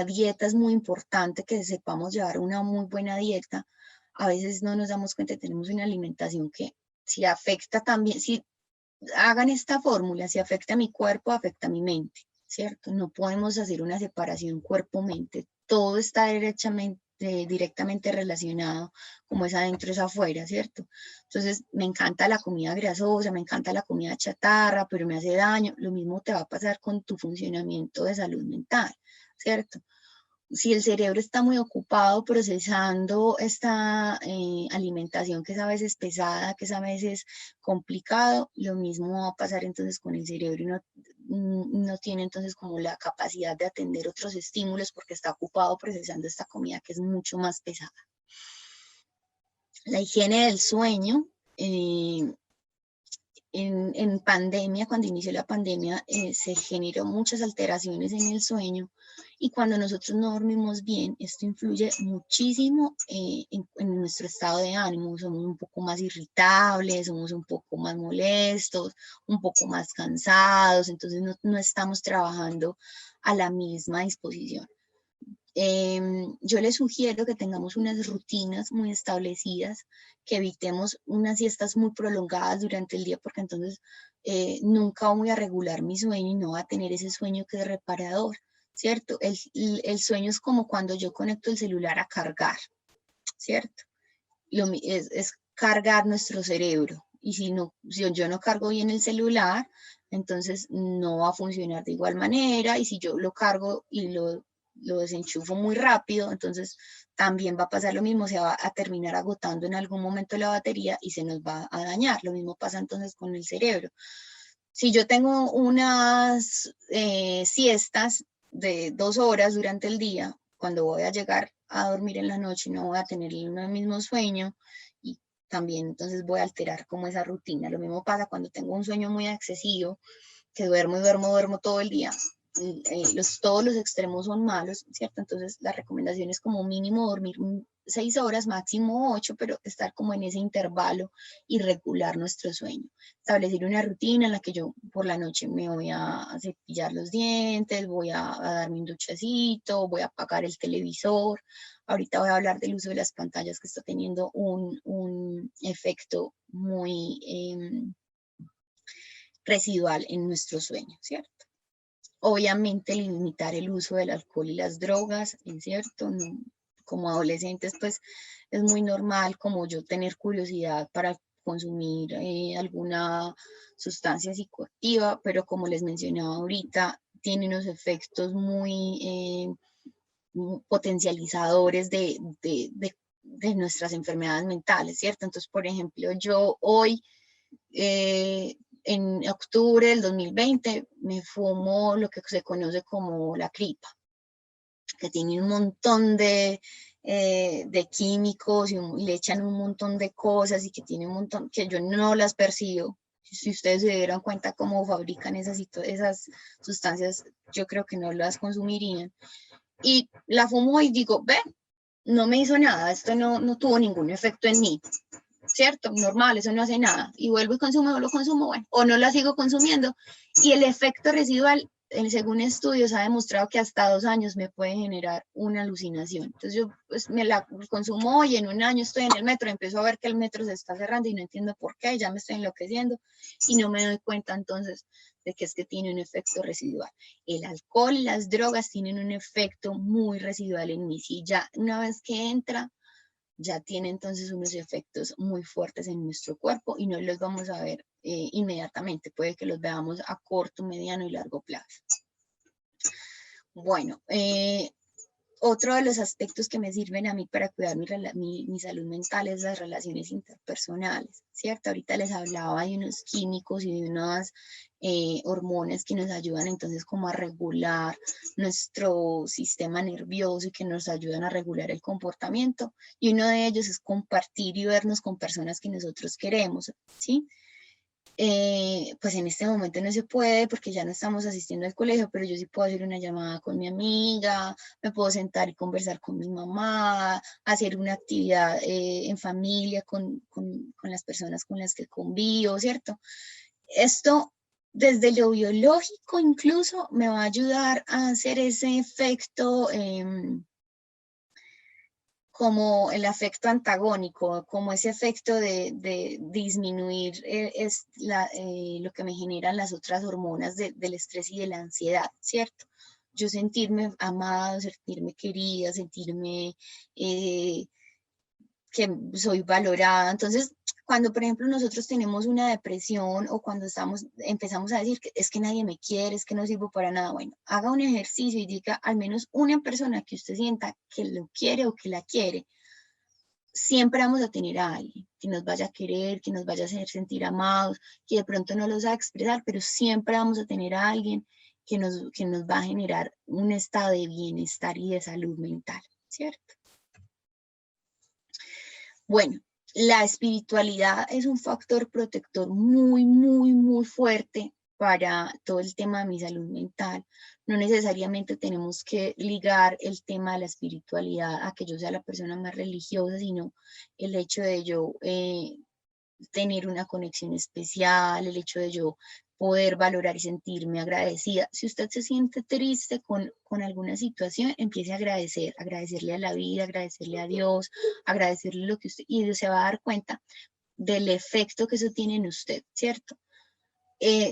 dieta es muy importante, que sepamos llevar una muy buena dieta. A veces no nos damos cuenta, tenemos una alimentación que si afecta también, si hagan esta fórmula, si afecta a mi cuerpo, afecta a mi mente, ¿cierto? No podemos hacer una separación cuerpo-mente. Todo está directamente relacionado, como es adentro es afuera, ¿cierto? Entonces, me encanta la comida grasosa, me encanta la comida chatarra, pero me hace daño. Lo mismo te va a pasar con tu funcionamiento de salud mental, ¿cierto? Si el cerebro está muy ocupado procesando esta alimentación que es a veces pesada, que es a veces complicado, lo mismo va a pasar entonces con el cerebro y no tiene entonces como la capacidad de atender otros estímulos porque está ocupado procesando esta comida que es mucho más pesada. La higiene del sueño. En pandemia, cuando inició la pandemia, se generó muchas alteraciones en el sueño y cuando nosotros no dormimos bien, esto influye muchísimo en nuestro estado de ánimo. Somos un poco más irritables, somos un poco más molestos, un poco más cansados, entonces no estamos trabajando a la misma disposición. Yo les sugiero que tengamos unas rutinas muy establecidas, que evitemos unas siestas muy prolongadas durante el día, porque entonces nunca voy a regular mi sueño y no va a tener ese sueño que es reparador, ¿cierto? El sueño es como cuando yo conecto el celular a cargar, ¿cierto? Es cargar nuestro cerebro. Y si yo no cargo bien el celular, entonces no va a funcionar de igual manera. Y si yo lo cargo y lo desenchufo muy rápido, entonces también va a pasar lo mismo, se va a terminar agotando en algún momento la batería y se nos va a dañar. Lo mismo pasa entonces con el cerebro. Si yo tengo unas siestas de 2 horas durante el día, cuando voy a llegar a dormir en la noche no voy a tener el mismo sueño y también entonces voy a alterar como esa rutina. Lo mismo pasa cuando tengo un sueño muy excesivo, que duermo todo el día. todos los extremos son malos, ¿cierto? Entonces la recomendación es como mínimo dormir 6 horas, máximo 8, pero estar como en ese intervalo y regular nuestro sueño. Establecer una rutina en la que yo por la noche me voy a cepillar los dientes, voy a darme un duchacito, voy a apagar el televisor. Ahorita voy a hablar del uso de las pantallas, que está teniendo un efecto muy residual en nuestro sueño, ¿cierto? Obviamente limitar el uso del alcohol y las drogas, ¿cierto? No, como adolescentes, pues es muy normal como yo tener curiosidad para consumir alguna sustancia psicoactiva, pero como les mencionaba ahorita, tiene unos efectos muy potencializadores de nuestras enfermedades mentales, ¿cierto? Entonces, por ejemplo, yo hoy, en octubre del 2020, me fumo lo que se conoce como la cripa, que tiene un montón de químicos y le echan un montón de cosas y que tiene un montón que yo no las percibo. Si ustedes se dieran cuenta cómo fabrican esas sustancias, yo creo que no las consumirían. Y la fumo y digo, ve, no me hizo nada, esto no tuvo ningún efecto en mí, ¿cierto? Normal, eso no hace nada. Y vuelvo y consumo, o lo consumo, bueno, o no la sigo consumiendo. Y el efecto residual, según estudios, ha demostrado que hasta 2 años me puede generar una alucinación. Entonces yo pues me la consumo y en 1 año estoy en el metro, empiezo a ver que el metro se está cerrando y no entiendo por qué, ya me estoy enloqueciendo y no me doy cuenta entonces de que es que tiene un efecto residual. El alcohol y las drogas tienen un efecto muy residual en mí. Si ya una vez que entra, ya tiene entonces unos efectos muy fuertes en nuestro cuerpo y no los vamos a ver inmediatamente. Puede que los veamos a corto, mediano y largo plazo. Bueno, otro de los aspectos que me sirven a mí para cuidar mi salud mental es las relaciones interpersonales, ¿cierto? Ahorita les hablaba de unos químicos y de unas hormonas que nos ayudan entonces como a regular nuestro sistema nervioso y que nos ayudan a regular el comportamiento. Y uno de ellos es compartir y vernos con personas que nosotros queremos, ¿sí? Pues en este momento no se puede porque ya no estamos asistiendo al colegio, pero yo sí puedo hacer una llamada con mi amiga, me puedo sentar y conversar con mi mamá, hacer una actividad en familia con las personas con las que convivo, ¿cierto? Esto desde lo biológico incluso me va a ayudar a hacer ese efecto como el efecto antagónico, como ese efecto de disminuir lo que me generan las otras hormonas del estrés y de la ansiedad, ¿cierto? Yo sentirme amado, sentirme querida, sentirme que soy valorada. Entonces, cuando por ejemplo nosotros tenemos una depresión o cuando empezamos a decir que es que nadie me quiere, es que no sirvo para nada, bueno, haga un ejercicio y diga al menos una persona que usted sienta que lo quiere o que la quiere. Siempre vamos a tener a alguien que nos vaya a querer, que nos vaya a hacer sentir amados, que de pronto no los va a expresar, pero siempre vamos a tener a alguien que nos va a generar un estado de bienestar y de salud mental, ¿cierto? Bueno, la espiritualidad es un factor protector muy, muy, muy fuerte para todo el tema de mi salud mental. No necesariamente tenemos que ligar el tema de la espiritualidad a que yo sea la persona más religiosa, sino el hecho de yo tener una conexión especial, el hecho de yo poder valorar y sentirme agradecida. Si usted se siente triste con alguna situación, empiece a agradecerle a la vida, agradecerle a Dios, agradecerle lo que usted, y se va a dar cuenta del efecto que eso tiene en usted, ¿cierto?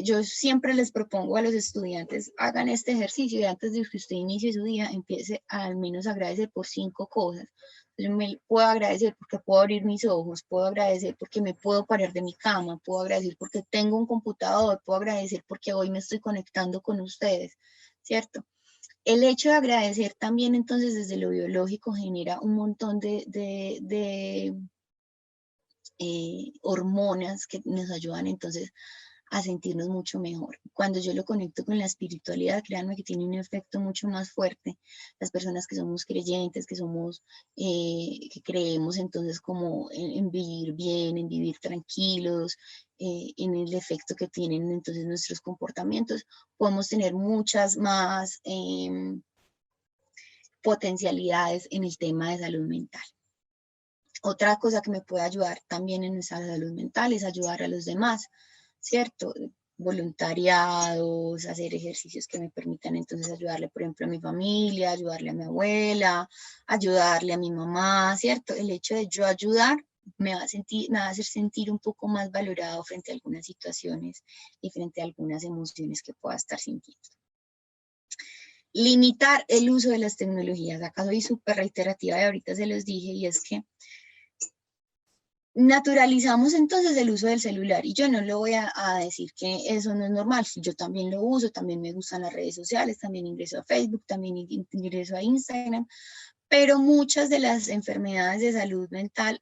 Yo siempre les propongo a los estudiantes, hagan este ejercicio y antes de que usted inicie su día, empiece a, al menos a agradecer por 5 cosas. Yo me puedo agradecer porque puedo abrir mis ojos, puedo agradecer porque me puedo parar de mi cama, puedo agradecer porque tengo un computador, puedo agradecer porque hoy me estoy conectando con ustedes, ¿cierto? El hecho de agradecer también entonces desde lo biológico genera un montón de hormonas que nos ayudan entonces a sentirnos mucho mejor. Cuando yo lo conecto con la espiritualidad, créanme que tiene un efecto mucho más fuerte. Las personas que somos creyentes, que creemos entonces como en vivir bien, en vivir tranquilos, en el efecto que tienen entonces nuestros comportamientos, podemos tener muchas más potencialidades en el tema de salud mental. Otra cosa que me puede ayudar también en nuestra salud mental es ayudar a los demás, ¿cierto? Voluntariados, hacer ejercicios que me permitan entonces ayudarle, por ejemplo, a mi familia, ayudarle a mi abuela, ayudarle a mi mamá, ¿cierto? El hecho de yo ayudar me va a hacer sentir un poco más valorado frente a algunas situaciones y frente a algunas emociones que pueda estar sintiendo. Limitar el uso de las tecnologías. Acá soy súper reiterativa y ahorita se los dije, y es que naturalizamos entonces el uso del celular, y yo no le voy a decir que eso no es normal. Yo también lo uso, también me gustan las redes sociales, también ingreso a Facebook, también ingreso a Instagram, pero muchas de las enfermedades de salud mental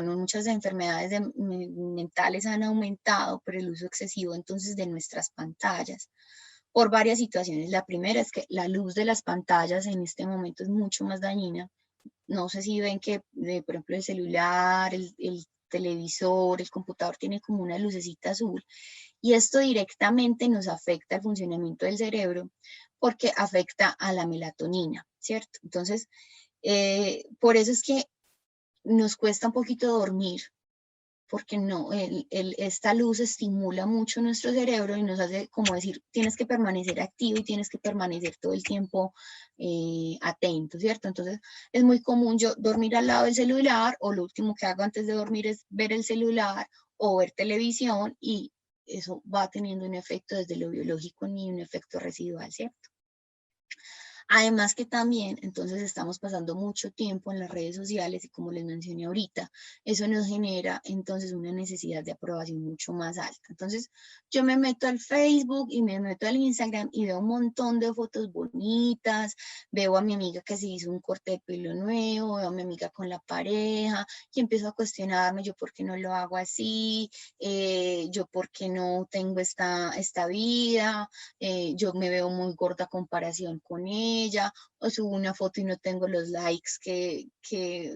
muchas enfermedades mentales han aumentado por el uso excesivo entonces de nuestras pantallas, por varias situaciones. La primera es que la luz de las pantallas en este momento es mucho más dañina. No sé si ven que, por ejemplo, el celular, el televisor, el computador tiene como una lucecita azul, y esto directamente nos afecta el funcionamiento del cerebro porque afecta a la melatonina, ¿cierto? Entonces, por eso es que nos cuesta un poquito dormir, porque no, esta luz estimula mucho nuestro cerebro y nos hace como decir, tienes que permanecer activo y tienes que permanecer todo el tiempo atento, ¿cierto? Entonces es muy común yo dormir al lado del celular, o lo último que hago antes de dormir es ver el celular o ver televisión, y eso va teniendo un efecto desde lo biológico ni un efecto residual, ¿cierto? Además que también, entonces, estamos pasando mucho tiempo en las redes sociales, y como les mencioné ahorita, eso nos genera entonces una necesidad de aprobación mucho más alta. Entonces, yo me meto al Facebook y me meto al Instagram y veo un montón de fotos bonitas, veo a mi amiga que se hizo un corte de pelo nuevo, veo a mi amiga con la pareja, y empiezo a cuestionarme, yo por qué no lo hago así, yo por qué no tengo esta vida, yo me veo muy gorda a comparación con ella, o subo una foto y no tengo los likes que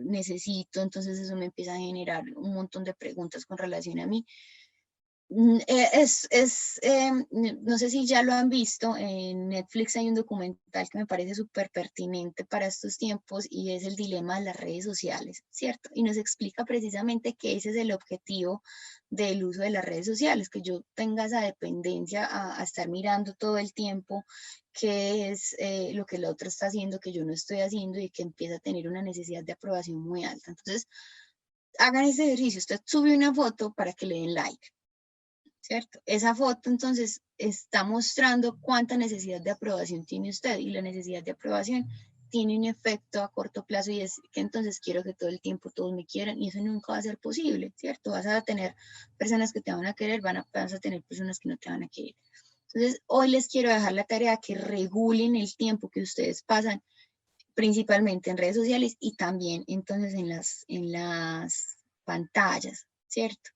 necesito. Entonces eso me empieza a generar un montón de preguntas con relación a mí. No sé si ya lo han visto, en Netflix hay un documental que me parece súper pertinente para estos tiempos, y es el dilema de las redes sociales, ¿cierto? Y nos explica precisamente que ese es el objetivo del uso de las redes sociales, que yo tenga esa dependencia a estar mirando todo el tiempo qué es lo que el otro está haciendo, que yo no estoy haciendo, y que empieza a tener una necesidad de aprobación muy alta. Entonces, hagan ese ejercicio. Usted sube una foto para que le den like, ¿cierto? Esa foto entonces está mostrando cuánta necesidad de aprobación tiene usted, y la necesidad de aprobación tiene un efecto a corto plazo, y es que entonces quiero que todo el tiempo todos me quieran, y eso nunca va a ser posible, ¿cierto? Vas a tener personas que te van a querer, vas a tener personas que no te van a querer. Entonces, hoy les quiero dejar la tarea que regulen el tiempo que ustedes pasan, principalmente en redes sociales, y también entonces en las pantallas, ¿cierto?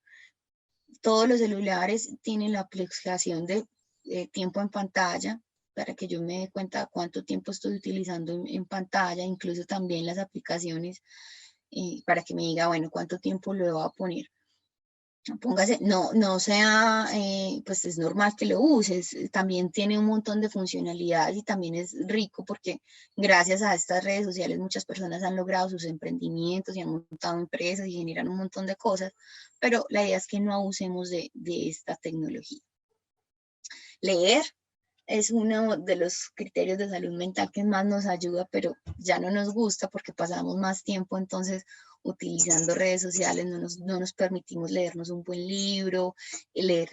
Todos los celulares tienen la aplicación de tiempo en pantalla, para que yo me dé cuenta de cuánto tiempo estoy utilizando en pantalla, incluso también las aplicaciones, para que me diga, bueno, cuánto tiempo le voy a poner. Póngase, no sea, pues es normal que lo uses, también tiene un montón de funcionalidades, y también es rico porque gracias a estas redes sociales muchas personas han logrado sus emprendimientos y han montado empresas y generan un montón de cosas, pero la idea es que no abusemos de esta tecnología. Leer es uno de los criterios de salud mental que más nos ayuda, pero ya no nos gusta porque pasamos más tiempo entonces utilizando redes sociales, no nos permitimos leernos un buen libro. Leer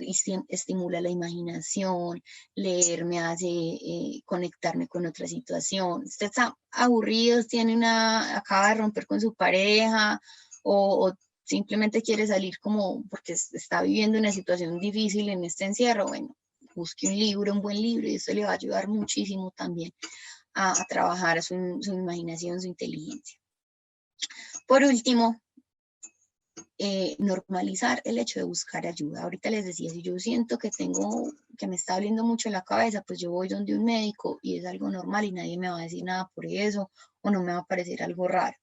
estimula la imaginación, leer me hace conectarme con otra situación. Usted está aburrido, acaba de romper con su pareja, o simplemente quiere salir como porque está viviendo una situación difícil en este encierro, bueno, busque un libro, un buen libro, y eso le va a ayudar muchísimo también a trabajar su imaginación, su inteligencia. Por último, normalizar el hecho de buscar ayuda. Ahorita les decía, si yo siento que que me está doliendo mucho la cabeza, pues yo voy donde un médico y es algo normal y nadie me va a decir nada por eso o no me va a parecer algo raro.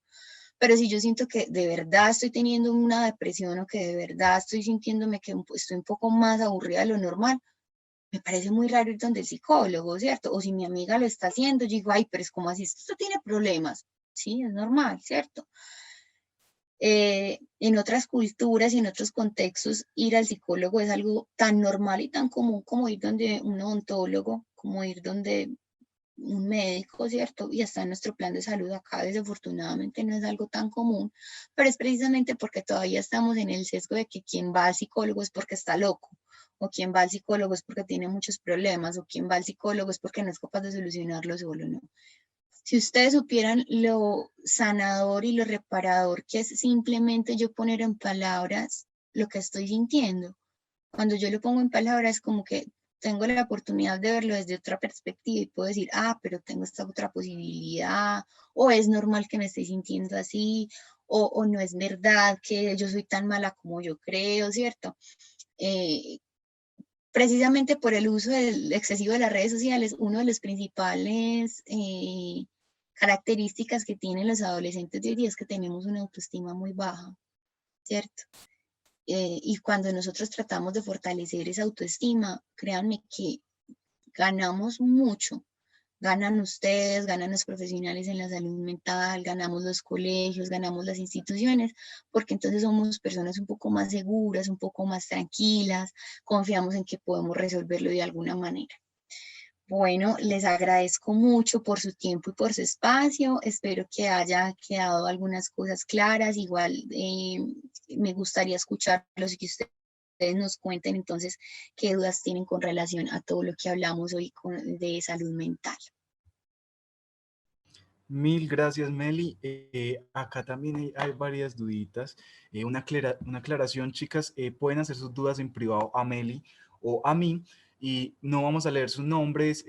Pero si yo siento que de verdad estoy teniendo una depresión o que de verdad estoy sintiéndome que estoy un poco más aburrida de lo normal, me parece muy raro ir donde el psicólogo, ¿cierto? O si mi amiga lo está haciendo, yo digo, ay, pero es como así, esto tiene problemas. Sí, es normal, ¿cierto? En otras culturas y en otros contextos, ir al psicólogo es algo tan normal y tan común como ir donde un odontólogo, como ir donde un médico, ¿cierto? Y está en nuestro plan de salud acá, desafortunadamente no es algo tan común, pero es precisamente porque todavía estamos en el sesgo de que quien va al psicólogo es porque está loco, o quien va al psicólogo es porque tiene muchos problemas, o quien va al psicólogo es porque no es capaz de solucionarlo solo, ¿no? Si ustedes supieran lo sanador y lo reparador que es simplemente yo poner en palabras lo que estoy sintiendo, cuando yo lo pongo en palabras, como que tengo la oportunidad de verlo desde otra perspectiva y puedo decir, ah, pero tengo esta otra posibilidad, o es normal que me esté sintiendo así, o no es verdad que yo soy tan mala como yo creo, ¿cierto? Eh, Precisamente por el uso excesivo de las redes sociales, uno de los principales características que tienen los adolescentes de hoy día es que tenemos una autoestima muy baja, ¿cierto? Y cuando nosotros tratamos de fortalecer esa autoestima, créanme que ganamos mucho. Ganan ustedes, ganan los profesionales en la salud mental, ganamos los colegios, ganamos las instituciones, porque entonces somos personas un poco más seguras, un poco más tranquilas, confiamos en que podemos resolverlo de alguna manera. Bueno, les agradezco mucho por su tiempo y por su espacio. Espero que haya quedado algunas cosas claras. Igual me gustaría escucharlos y que ustedes nos cuenten entonces qué dudas tienen con relación a todo lo que hablamos hoy de salud mental. Mil gracias, Meli. Acá también hay varias duditas. Una aclaración, chicas, pueden hacer sus dudas en privado a Meli o a mí y no vamos a leer sus nombres,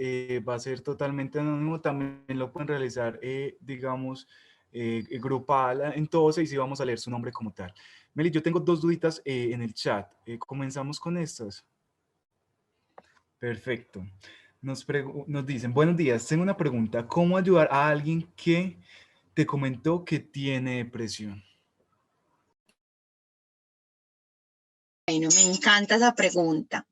va a ser totalmente anónimo. También lo pueden realizar, digamos, grupal en todos y sí vamos a leer su nombre como tal. Meli, yo tengo dos duditas en el chat. Comenzamos con estas. Perfecto. Nos dicen, buenos días, tengo una pregunta. ¿Cómo ayudar a alguien que te comentó que tiene depresión? Bueno, me encanta esa pregunta.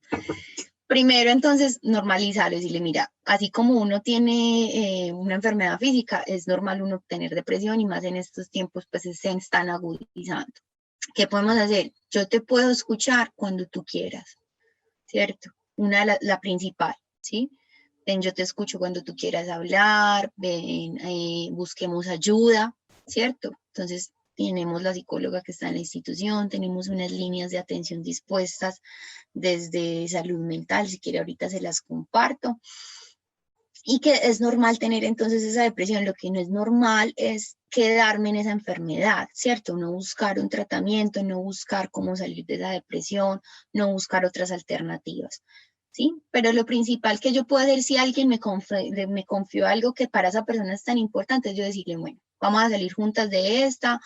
Primero, entonces, normalizarlo, decirle, mira, así como uno tiene una enfermedad física, es normal uno tener depresión y más en estos tiempos, pues se están agudizando. ¿Qué podemos hacer? Yo te puedo escuchar cuando tú quieras, ¿cierto? La principal, ¿sí? Ven, yo te escucho cuando tú quieras hablar, ven, busquemos ayuda, ¿cierto? Entonces, tenemos la psicóloga que está en la institución, tenemos unas líneas de atención dispuestas desde salud mental, si quiere ahorita se las comparto. Y que es normal tener entonces esa depresión, lo que no es normal es quedarme en esa enfermedad, ¿cierto? No buscar un tratamiento, no buscar cómo salir de esa depresión, no buscar otras alternativas, ¿sí? Pero lo principal que yo puedo hacer si alguien me confió algo que para esa persona es tan importante es yo decirle, bueno, vamos a salir juntas de esta,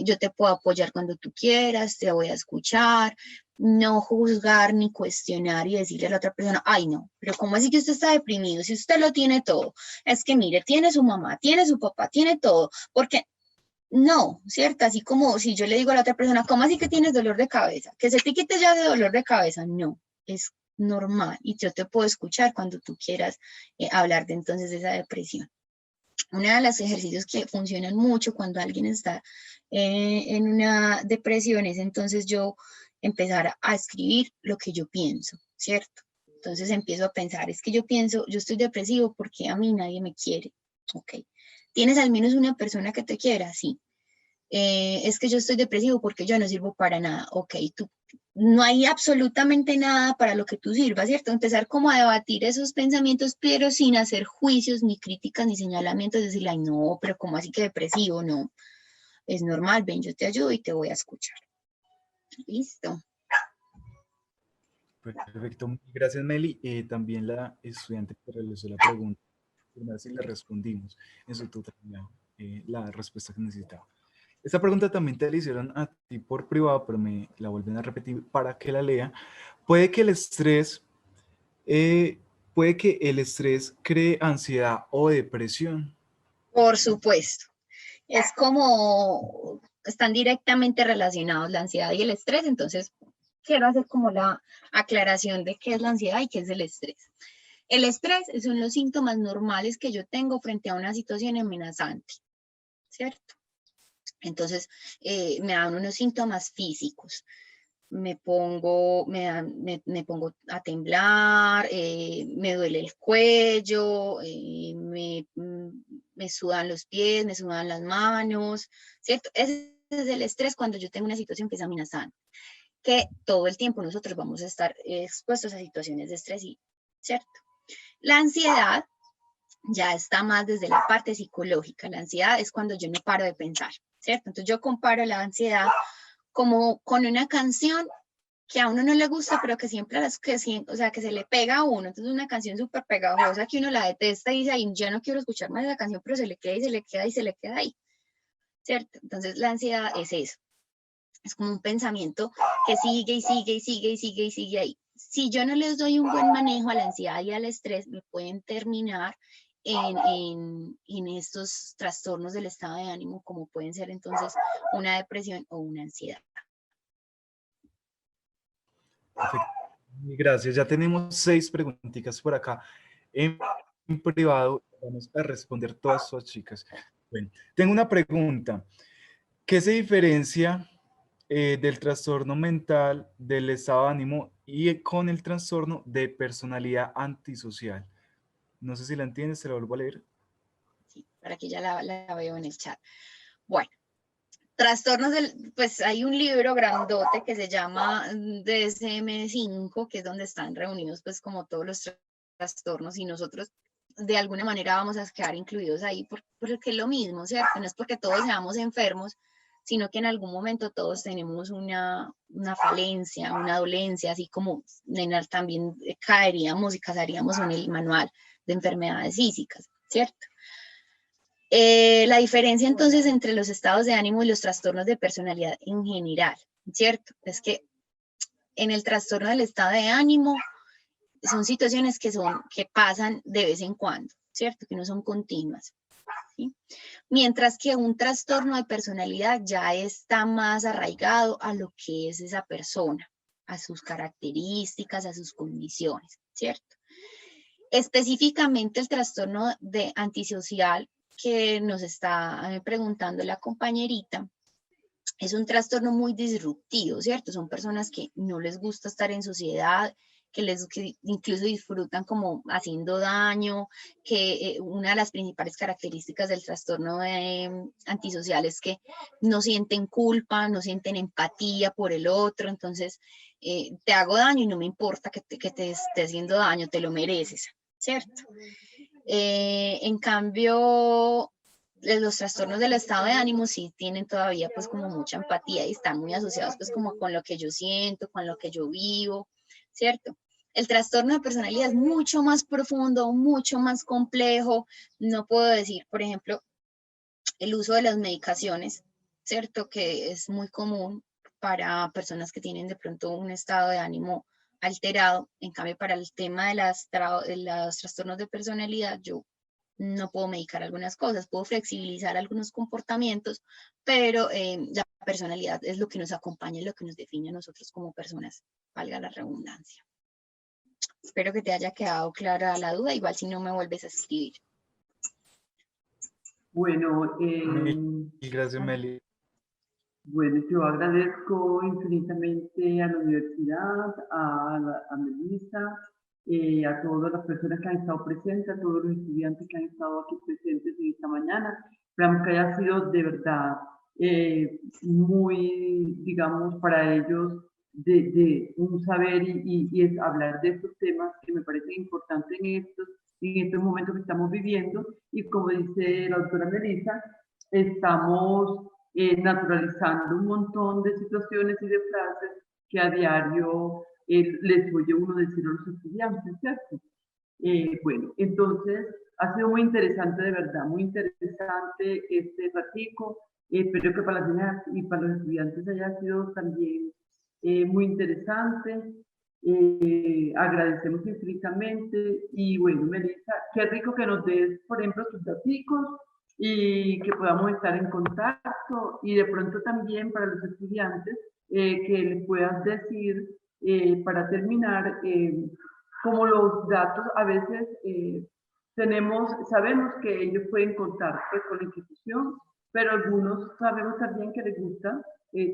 yo te puedo apoyar cuando tú quieras, te voy a escuchar, no juzgar ni cuestionar y decirle a la otra persona, ay no, pero ¿cómo así que usted está deprimido? Si usted lo tiene todo, es que mire, tiene su mamá, tiene su papá, tiene todo, porque no, ¿cierto? Así como si yo le digo a la otra persona, ¿cómo así que tienes dolor de cabeza? Que se te quite ya de dolor de cabeza, no, es normal y yo te puedo escuchar cuando tú quieras hablar de entonces de esa depresión. Uno de los ejercicios que funcionan mucho cuando alguien está en una depresión es entonces yo empezar a escribir lo que yo pienso, ¿cierto? Entonces empiezo a pensar, es que yo pienso, yo estoy depresivo porque a mí nadie me quiere, ¿ok? ¿Tienes al menos una persona que te quiera? Sí. Es que yo estoy depresivo porque yo no sirvo para nada, ¿ok? Tú, no hay absolutamente nada para lo que tú sirvas, ¿cierto? Empezar como a debatir esos pensamientos, pero sin hacer juicios, ni críticas, ni señalamientos, decirle, ay, no, pero ¿cómo así que depresivo? No, es normal, ven, yo te ayudo y te voy a escuchar. Listo. Perfecto, gracias, Meli. También la estudiante que realizó la pregunta, a ver si le respondimos en su totalidad la respuesta que necesitaba. Esta pregunta también te la hicieron a ti por privado, pero me la vuelven a repetir para que la lea. ¿Puede que el estrés, eh, puede que el estrés cree ansiedad o depresión? Por supuesto. Es como, están directamente relacionados la ansiedad y el estrés, entonces quiero hacer como la aclaración de qué es la ansiedad y qué es el estrés. El estrés son los síntomas normales que yo tengo frente a una situación amenazante, ¿cierto? Entonces, me dan unos síntomas físicos. Me pongo a temblar, me duele el cuello, me sudan los pies, me sudan las manos, ¿cierto? Ese es el estrés cuando yo tengo una situación que es amenazante, que todo el tiempo nosotros vamos a estar expuestos a situaciones de estrés, ¿cierto? La ansiedad ya está más desde la parte psicológica. La ansiedad es cuando yo no paro de pensar, ¿cierto? Entonces yo comparo la ansiedad como con una canción que a uno no le gusta, pero que siempre, o sea, que se le pega a uno. Entonces una canción súper pegajosa que uno la detesta y dice, ay, ya no quiero escuchar más esa canción, pero se le queda y se le queda y se le queda ahí, ¿cierto? Entonces la ansiedad es eso. Es como un pensamiento que sigue y sigue y sigue y sigue y sigue ahí. Si yo no les doy un buen manejo a la ansiedad y al estrés, me pueden terminar en estos trastornos del estado de ánimo, como pueden ser entonces una depresión o una ansiedad. Perfecto. Gracias. Ya tenemos 6 preguntitas por acá en privado. Vamos a responder todas sus chicas. Bueno, tengo una pregunta. ¿Qué se diferencia del trastorno mental, del estado de ánimo y con el trastorno de personalidad antisocial? No sé si la entiendes, te la vuelvo a leer. Sí, para que ya la veo en el chat. Bueno, trastornos pues hay un libro grandote que se llama DSM-5, que es donde están reunidos pues como todos los trastornos y nosotros de alguna manera vamos a quedar incluidos ahí porque es lo mismo, ¿cierto? No es porque todos seamos enfermos, sino que en algún momento todos tenemos una falencia, una dolencia, así como también caeríamos y casaríamos en el manual de enfermedades físicas, ¿cierto? La diferencia entonces entre los estados de ánimo y los trastornos de personalidad en general, ¿cierto? Es que en el trastorno del estado de ánimo son situaciones que pasan de vez en cuando, ¿cierto? Que no son continuas, ¿sí? Mientras que un trastorno de personalidad ya está más arraigado a lo que es esa persona, a sus características, a sus condiciones, ¿cierto? Específicamente el trastorno de antisocial que nos está preguntando la compañerita, es un trastorno muy disruptivo, ¿cierto? Son personas que no les gusta estar en sociedad, que incluso disfrutan como haciendo daño, que una de las principales características del trastorno antisocial es que no sienten culpa, no sienten empatía por el otro, entonces te hago daño y no me importa que te esté haciendo daño, te lo mereces, ¿cierto? En cambio, los trastornos del estado de ánimo sí tienen todavía pues como mucha empatía y están muy asociados pues como con lo que yo siento, con lo que yo vivo, ¿cierto? El trastorno de personalidad es mucho más profundo, mucho más complejo. No puedo decir, por ejemplo, el uso de las medicaciones, ¿cierto? Que es muy común para personas que tienen de pronto un estado de ánimo alterado. En cambio, para el tema de los trastornos de personalidad, yo no puedo medicar algunas cosas, puedo flexibilizar algunos comportamientos, pero la personalidad es lo que nos acompaña y lo que nos define a nosotros como personas, valga la redundancia. Espero que te haya quedado clara la duda, igual si no me vuelves a escribir. Bueno, Gracias, Meli. bueno, yo agradezco infinitamente a la universidad, a Melissa, a todas las personas que han estado presentes, a todos los estudiantes que han estado aquí presentes en esta mañana. Esperamos que haya sido de verdad muy, digamos, para ellos de un saber y es hablar de estos temas que me parecen importantes en estos momentos que estamos viviendo. Y como dice la doctora Melissa, estamos naturalizando un montón de situaciones y de frases que a diario les oye uno decir a los estudiantes, ¿cierto? Bueno, entonces ha sido muy interesante, de verdad, muy interesante este ratico. Espero que para las niñas y para los estudiantes haya sido también muy interesante. Agradecemos infinitamente y bueno, Melissa, qué rico que nos des, por ejemplo, tus datos y que podamos estar en contacto y de pronto también para los estudiantes que les puedas decir para terminar como los datos a veces sabemos que ellos pueden contar pues, con la institución, pero algunos sabemos también que les gusta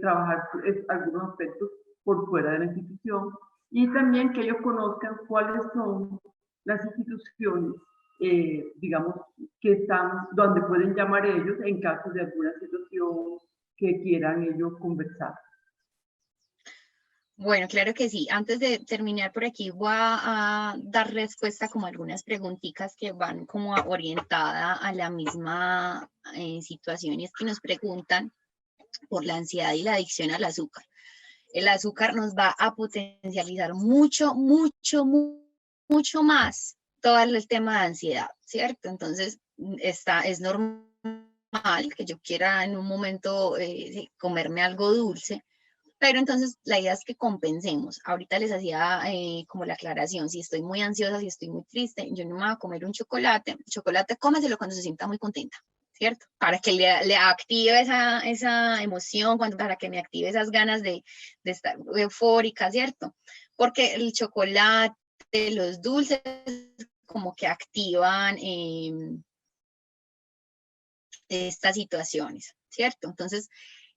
trabajar algunos aspectos por fuera de la institución y también que ellos conozcan cuáles son las instituciones, digamos, que están, donde pueden llamar ellos en caso de alguna situación que quieran ellos conversar. Bueno, claro que sí. Antes de terminar por aquí, voy a dar respuesta como a algunas preguntitas que van como orientada a la misma situación. Y es que nos preguntan por la ansiedad y la adicción al azúcar. El azúcar nos va a potencializar mucho más todo el tema de ansiedad, ¿cierto? Entonces, es normal que yo quiera en un momento comerme algo dulce, pero entonces la idea es que compensemos. Ahorita les hacía como la aclaración, si estoy muy ansiosa, si estoy muy triste, yo no me voy a comer un chocolate. Chocolate, cómeselo cuando se sienta muy contenta, ¿cierto? Para que le active esa emoción, para que me active esas ganas de estar eufórica, ¿cierto? Porque el chocolate, los dulces, como que activan estas situaciones, ¿cierto? Entonces,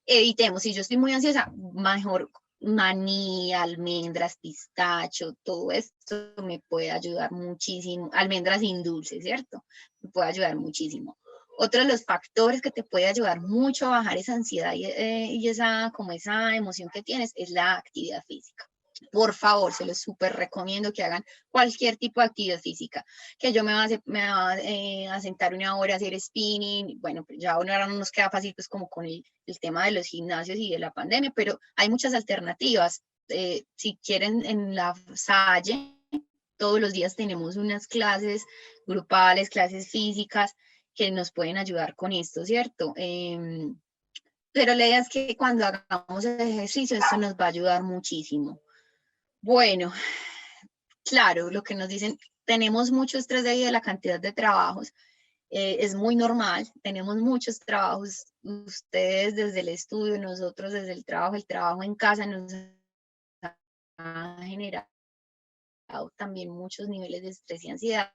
evitemos, si yo estoy muy ansiosa, mejor maní, almendras, pistacho, todo esto me puede ayudar muchísimo, almendras sin dulce, ¿cierto? Me puede ayudar muchísimo. Otro de los factores que te puede ayudar mucho a bajar esa ansiedad y esa emoción que tienes es la actividad física. Por favor, se los súper recomiendo que hagan cualquier tipo de actividad física, que yo me va a sentar una hora a hacer spinning, bueno, pues ya ahora no nos queda fácil pues como con el tema de los gimnasios y de la pandemia, pero hay muchas alternativas. Si quieren en la Salle, todos los días tenemos unas clases grupales, clases físicas que nos pueden ayudar con esto, ¿cierto? Pero la idea es que cuando hagamos ejercicio, esto nos va a ayudar muchísimo. Bueno, claro, lo que nos dicen, tenemos mucho estrés debido a la cantidad de trabajos. Es muy normal, tenemos muchos trabajos, ustedes desde el estudio, nosotros desde el trabajo en casa nos ha generado también muchos niveles de estrés y ansiedad.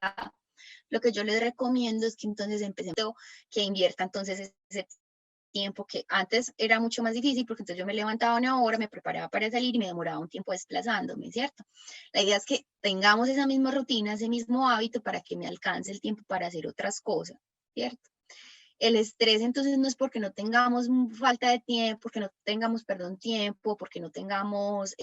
Lo que yo les recomiendo es que entonces empecemos, que invierta entonces ese tiempo que antes era mucho más difícil porque entonces yo me levantaba una hora, me preparaba para salir y me demoraba un tiempo desplazándome, ¿cierto? La idea es que tengamos esa misma rutina, ese mismo hábito para que me alcance el tiempo para hacer otras cosas, ¿cierto? El estrés entonces no es porque no tengamos falta de tiempo, porque no tengamos, perdón, tiempo, porque no tengamos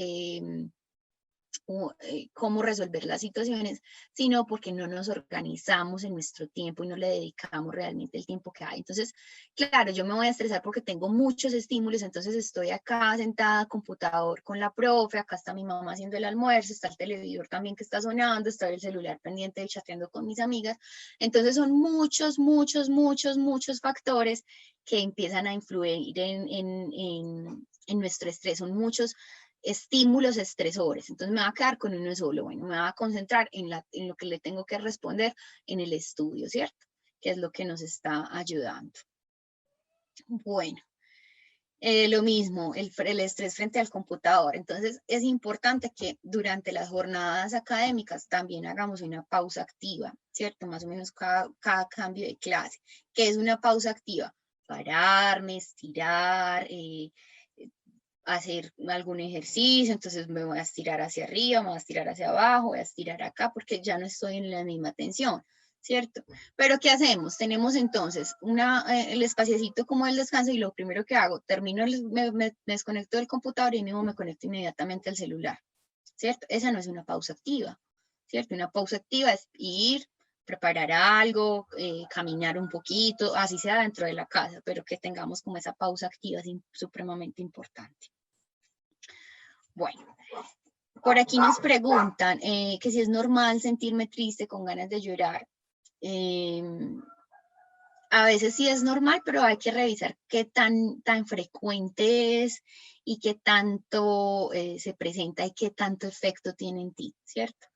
cómo resolver las situaciones, sino porque no nos organizamos en nuestro tiempo y no le dedicamos realmente el tiempo que hay. Entonces, claro, yo me voy a estresar porque tengo muchos estímulos, entonces estoy acá sentada, computador con la profe, acá está mi mamá haciendo el almuerzo, está el televisor también que está sonando, está el celular pendiente chateando con mis amigas. Entonces son muchos factores que empiezan a influir en nuestro estrés, son muchos estímulos estresores. Entonces me va a quedar con uno solo. Bueno, me va a concentrar en lo que le tengo que responder en el estudio, ¿cierto? Que es lo que nos está ayudando. Bueno, lo mismo, el estrés frente al computador. Entonces es importante que durante las jornadas académicas también hagamos una pausa activa, ¿cierto? Más o menos cada cambio de clase. ¿Qué es una pausa activa? Pararme, estirar, hacer algún ejercicio, entonces me voy a estirar hacia arriba, me voy a estirar hacia abajo, voy a estirar acá porque ya no estoy en la misma tensión, ¿cierto? Pero ¿qué hacemos? Tenemos entonces el espaciecito como el descanso y lo primero que hago, termino, me desconecto del computador y mismo me conecto inmediatamente al celular, ¿cierto? Esa no es una pausa activa, ¿cierto? Una pausa activa es ir, preparar algo, caminar un poquito, así sea dentro de la casa, pero que tengamos como esa pausa activa es supremamente importante. Bueno, por aquí nos preguntan que si es normal sentirme triste con ganas de llorar. a veces sí es normal, pero hay que revisar qué tan frecuente es y qué tanto se presenta y qué tanto efecto tiene en ti, ¿cierto?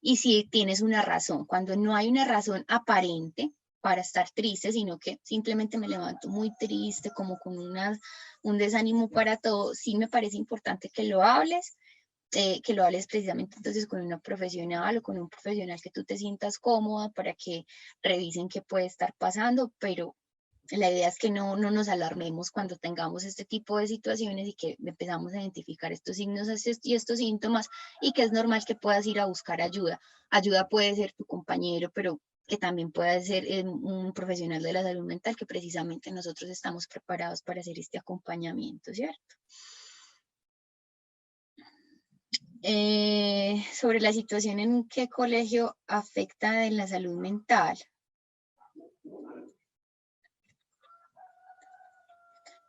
Y si tienes una razón, cuando no hay una razón aparente para estar triste, sino que simplemente me levanto muy triste, como con un desánimo para todo, sí me parece importante que lo hables precisamente entonces con una profesional o con un profesional que tú te sientas cómoda para que revisen qué puede estar pasando, pero la idea es que no nos alarmemos cuando tengamos este tipo de situaciones y que empezamos a identificar estos signos y estos síntomas y que es normal que puedas ir a buscar ayuda. Ayuda puede ser tu compañero, pero que también pueda ser un profesional de la salud mental, que precisamente nosotros estamos preparados para hacer este acompañamiento, ¿cierto? Sobre la situación en qué colegio afecta en la salud mental.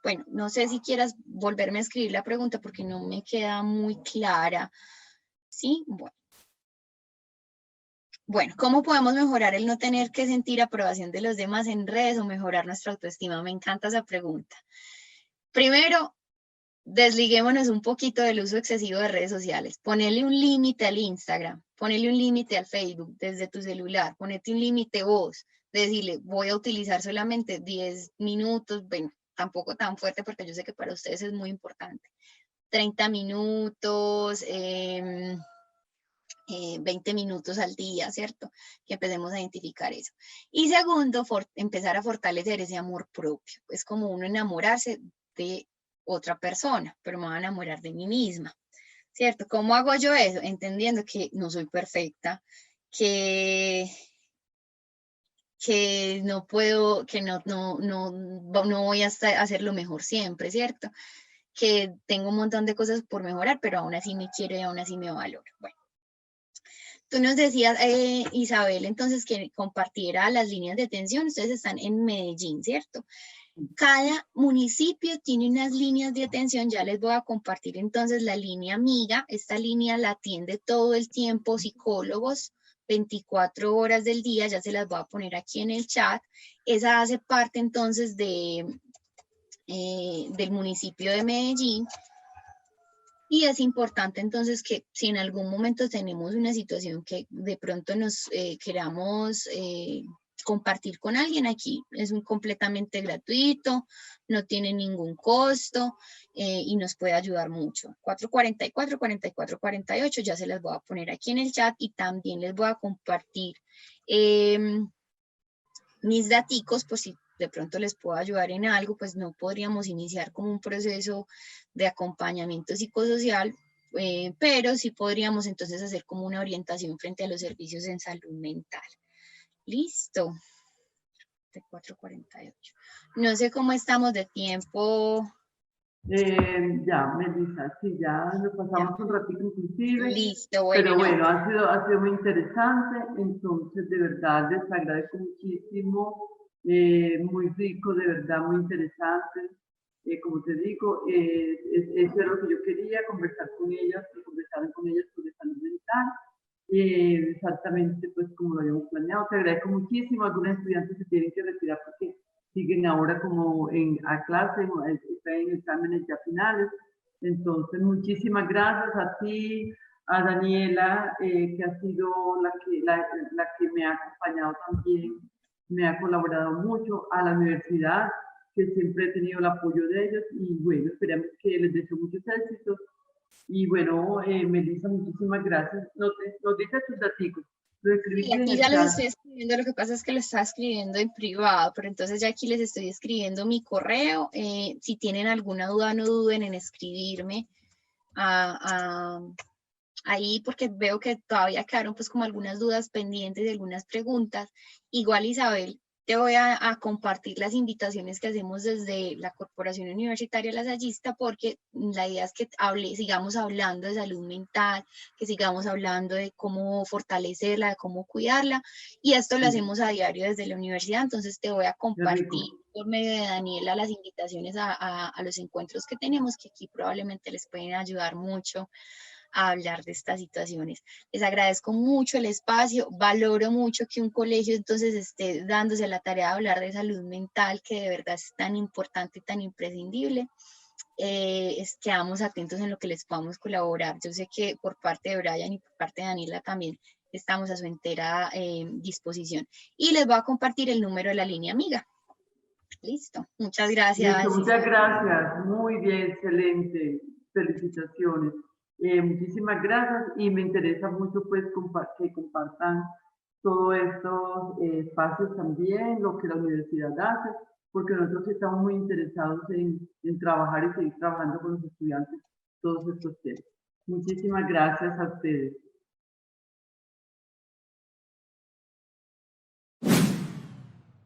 Bueno, no sé si quieras volverme a escribir la pregunta porque no me queda muy clara. ¿Sí? Bueno, ¿cómo podemos mejorar el no tener que sentir aprobación de los demás en redes o mejorar nuestra autoestima? Me encanta esa pregunta. Primero, desliguémonos un poquito del uso excesivo de redes sociales. Ponele un límite al Instagram, ponele un límite al Facebook desde tu celular, ponete un límite vos, decirle, voy a utilizar solamente 10 minutos, bueno, tampoco tan fuerte porque yo sé que para ustedes es muy importante. 30 minutos, 20 minutos al día, ¿cierto? Que empecemos a identificar eso. Y segundo, empezar a fortalecer ese amor propio. Es como uno enamorarse de otra persona, pero me voy a enamorar de mí misma, ¿cierto? ¿Cómo hago yo eso? Entendiendo que no soy perfecta, que no puedo, que no voy a hacer lo mejor siempre, ¿cierto? Que tengo un montón de cosas por mejorar, pero aún así me quiero y aún así me valoro. Bueno. Tú nos decías, Isabel, entonces que compartiera las líneas de atención. Ustedes están en Medellín, ¿cierto? Cada municipio tiene unas líneas de atención. Ya les voy a compartir entonces la línea amiga. Esta línea la atiende todo el tiempo psicólogos, 24 horas del día. Ya se las voy a poner aquí en el chat. Esa hace parte entonces del municipio de Medellín. Y es importante entonces que si en algún momento tenemos una situación que de pronto nos queramos compartir con alguien, aquí es completamente gratuito, no tiene ningún costo y nos puede ayudar mucho. 444-4448, ya se las voy a poner aquí en el chat y también les voy a compartir mis daticos, pues si de pronto les puedo ayudar en algo, pues no podríamos iniciar como un proceso de acompañamiento psicosocial, pero sí podríamos entonces hacer como una orientación frente a los servicios en salud mental. Listo. 4:48. No sé cómo estamos de tiempo. Ya, Melissa, sí, ya nos pasamos un ratito inclusive. Listo, bueno. Pero bueno, ha sido muy interesante, entonces de verdad les agradezco muchísimo, muy rico, de verdad muy interesante. Como te digo, eso es lo que yo quería, conversar con ellas, que conversaran con ellas sobre salud mental, exactamente pues como lo habíamos planeado. Te agradezco muchísimo. Algunos estudiantes se tienen que retirar porque siguen ahora como a clase, están en exámenes ya finales. Entonces, muchísimas gracias a ti, a Daniela, que ha sido la que me ha acompañado también, me ha colaborado mucho, a la universidad, que siempre he tenido el apoyo de ellos, y bueno, esperamos que les deseo muchos éxitos. Y bueno, Melissa, muchísimas gracias. Nos dice tus datos. Sí, aquí ya les estoy escribiendo, lo que pasa es que lo estaba escribiendo en privado, pero entonces ya aquí les estoy escribiendo mi correo. Si tienen alguna duda, no duden en escribirme ahí, porque veo que todavía quedaron pues como algunas dudas pendientes y algunas preguntas. Igual, Isabel, te voy a compartir las invitaciones que hacemos desde la Corporación Universitaria Lasallista, porque la idea es que sigamos hablando de salud mental, que sigamos hablando de cómo fortalecerla, de cómo cuidarla, y esto lo hacemos a diario desde la universidad. Entonces te voy a compartir por medio de Daniela las invitaciones a los encuentros que tenemos, que aquí probablemente les pueden ayudar mucho a hablar de estas situaciones. Les agradezco mucho el espacio, valoro mucho que un colegio entonces esté dándose la tarea de hablar de salud mental, que de verdad es tan importante y tan imprescindible. Quedamos atentos en lo que les podamos colaborar. Yo sé que por parte de Brian y por parte de Daniela también estamos a su entera disposición. Y les voy a compartir el número de la línea amiga. Listo. Muchas gracias. Listo, muchas gracias. Muy bien, excelente. Felicitaciones. Muchísimas gracias y me interesa mucho pues que compartan todos estos espacios también, lo que la universidad hace, porque nosotros estamos muy interesados en trabajar y seguir trabajando con los estudiantes todos estos temas. Muchísimas gracias a ustedes.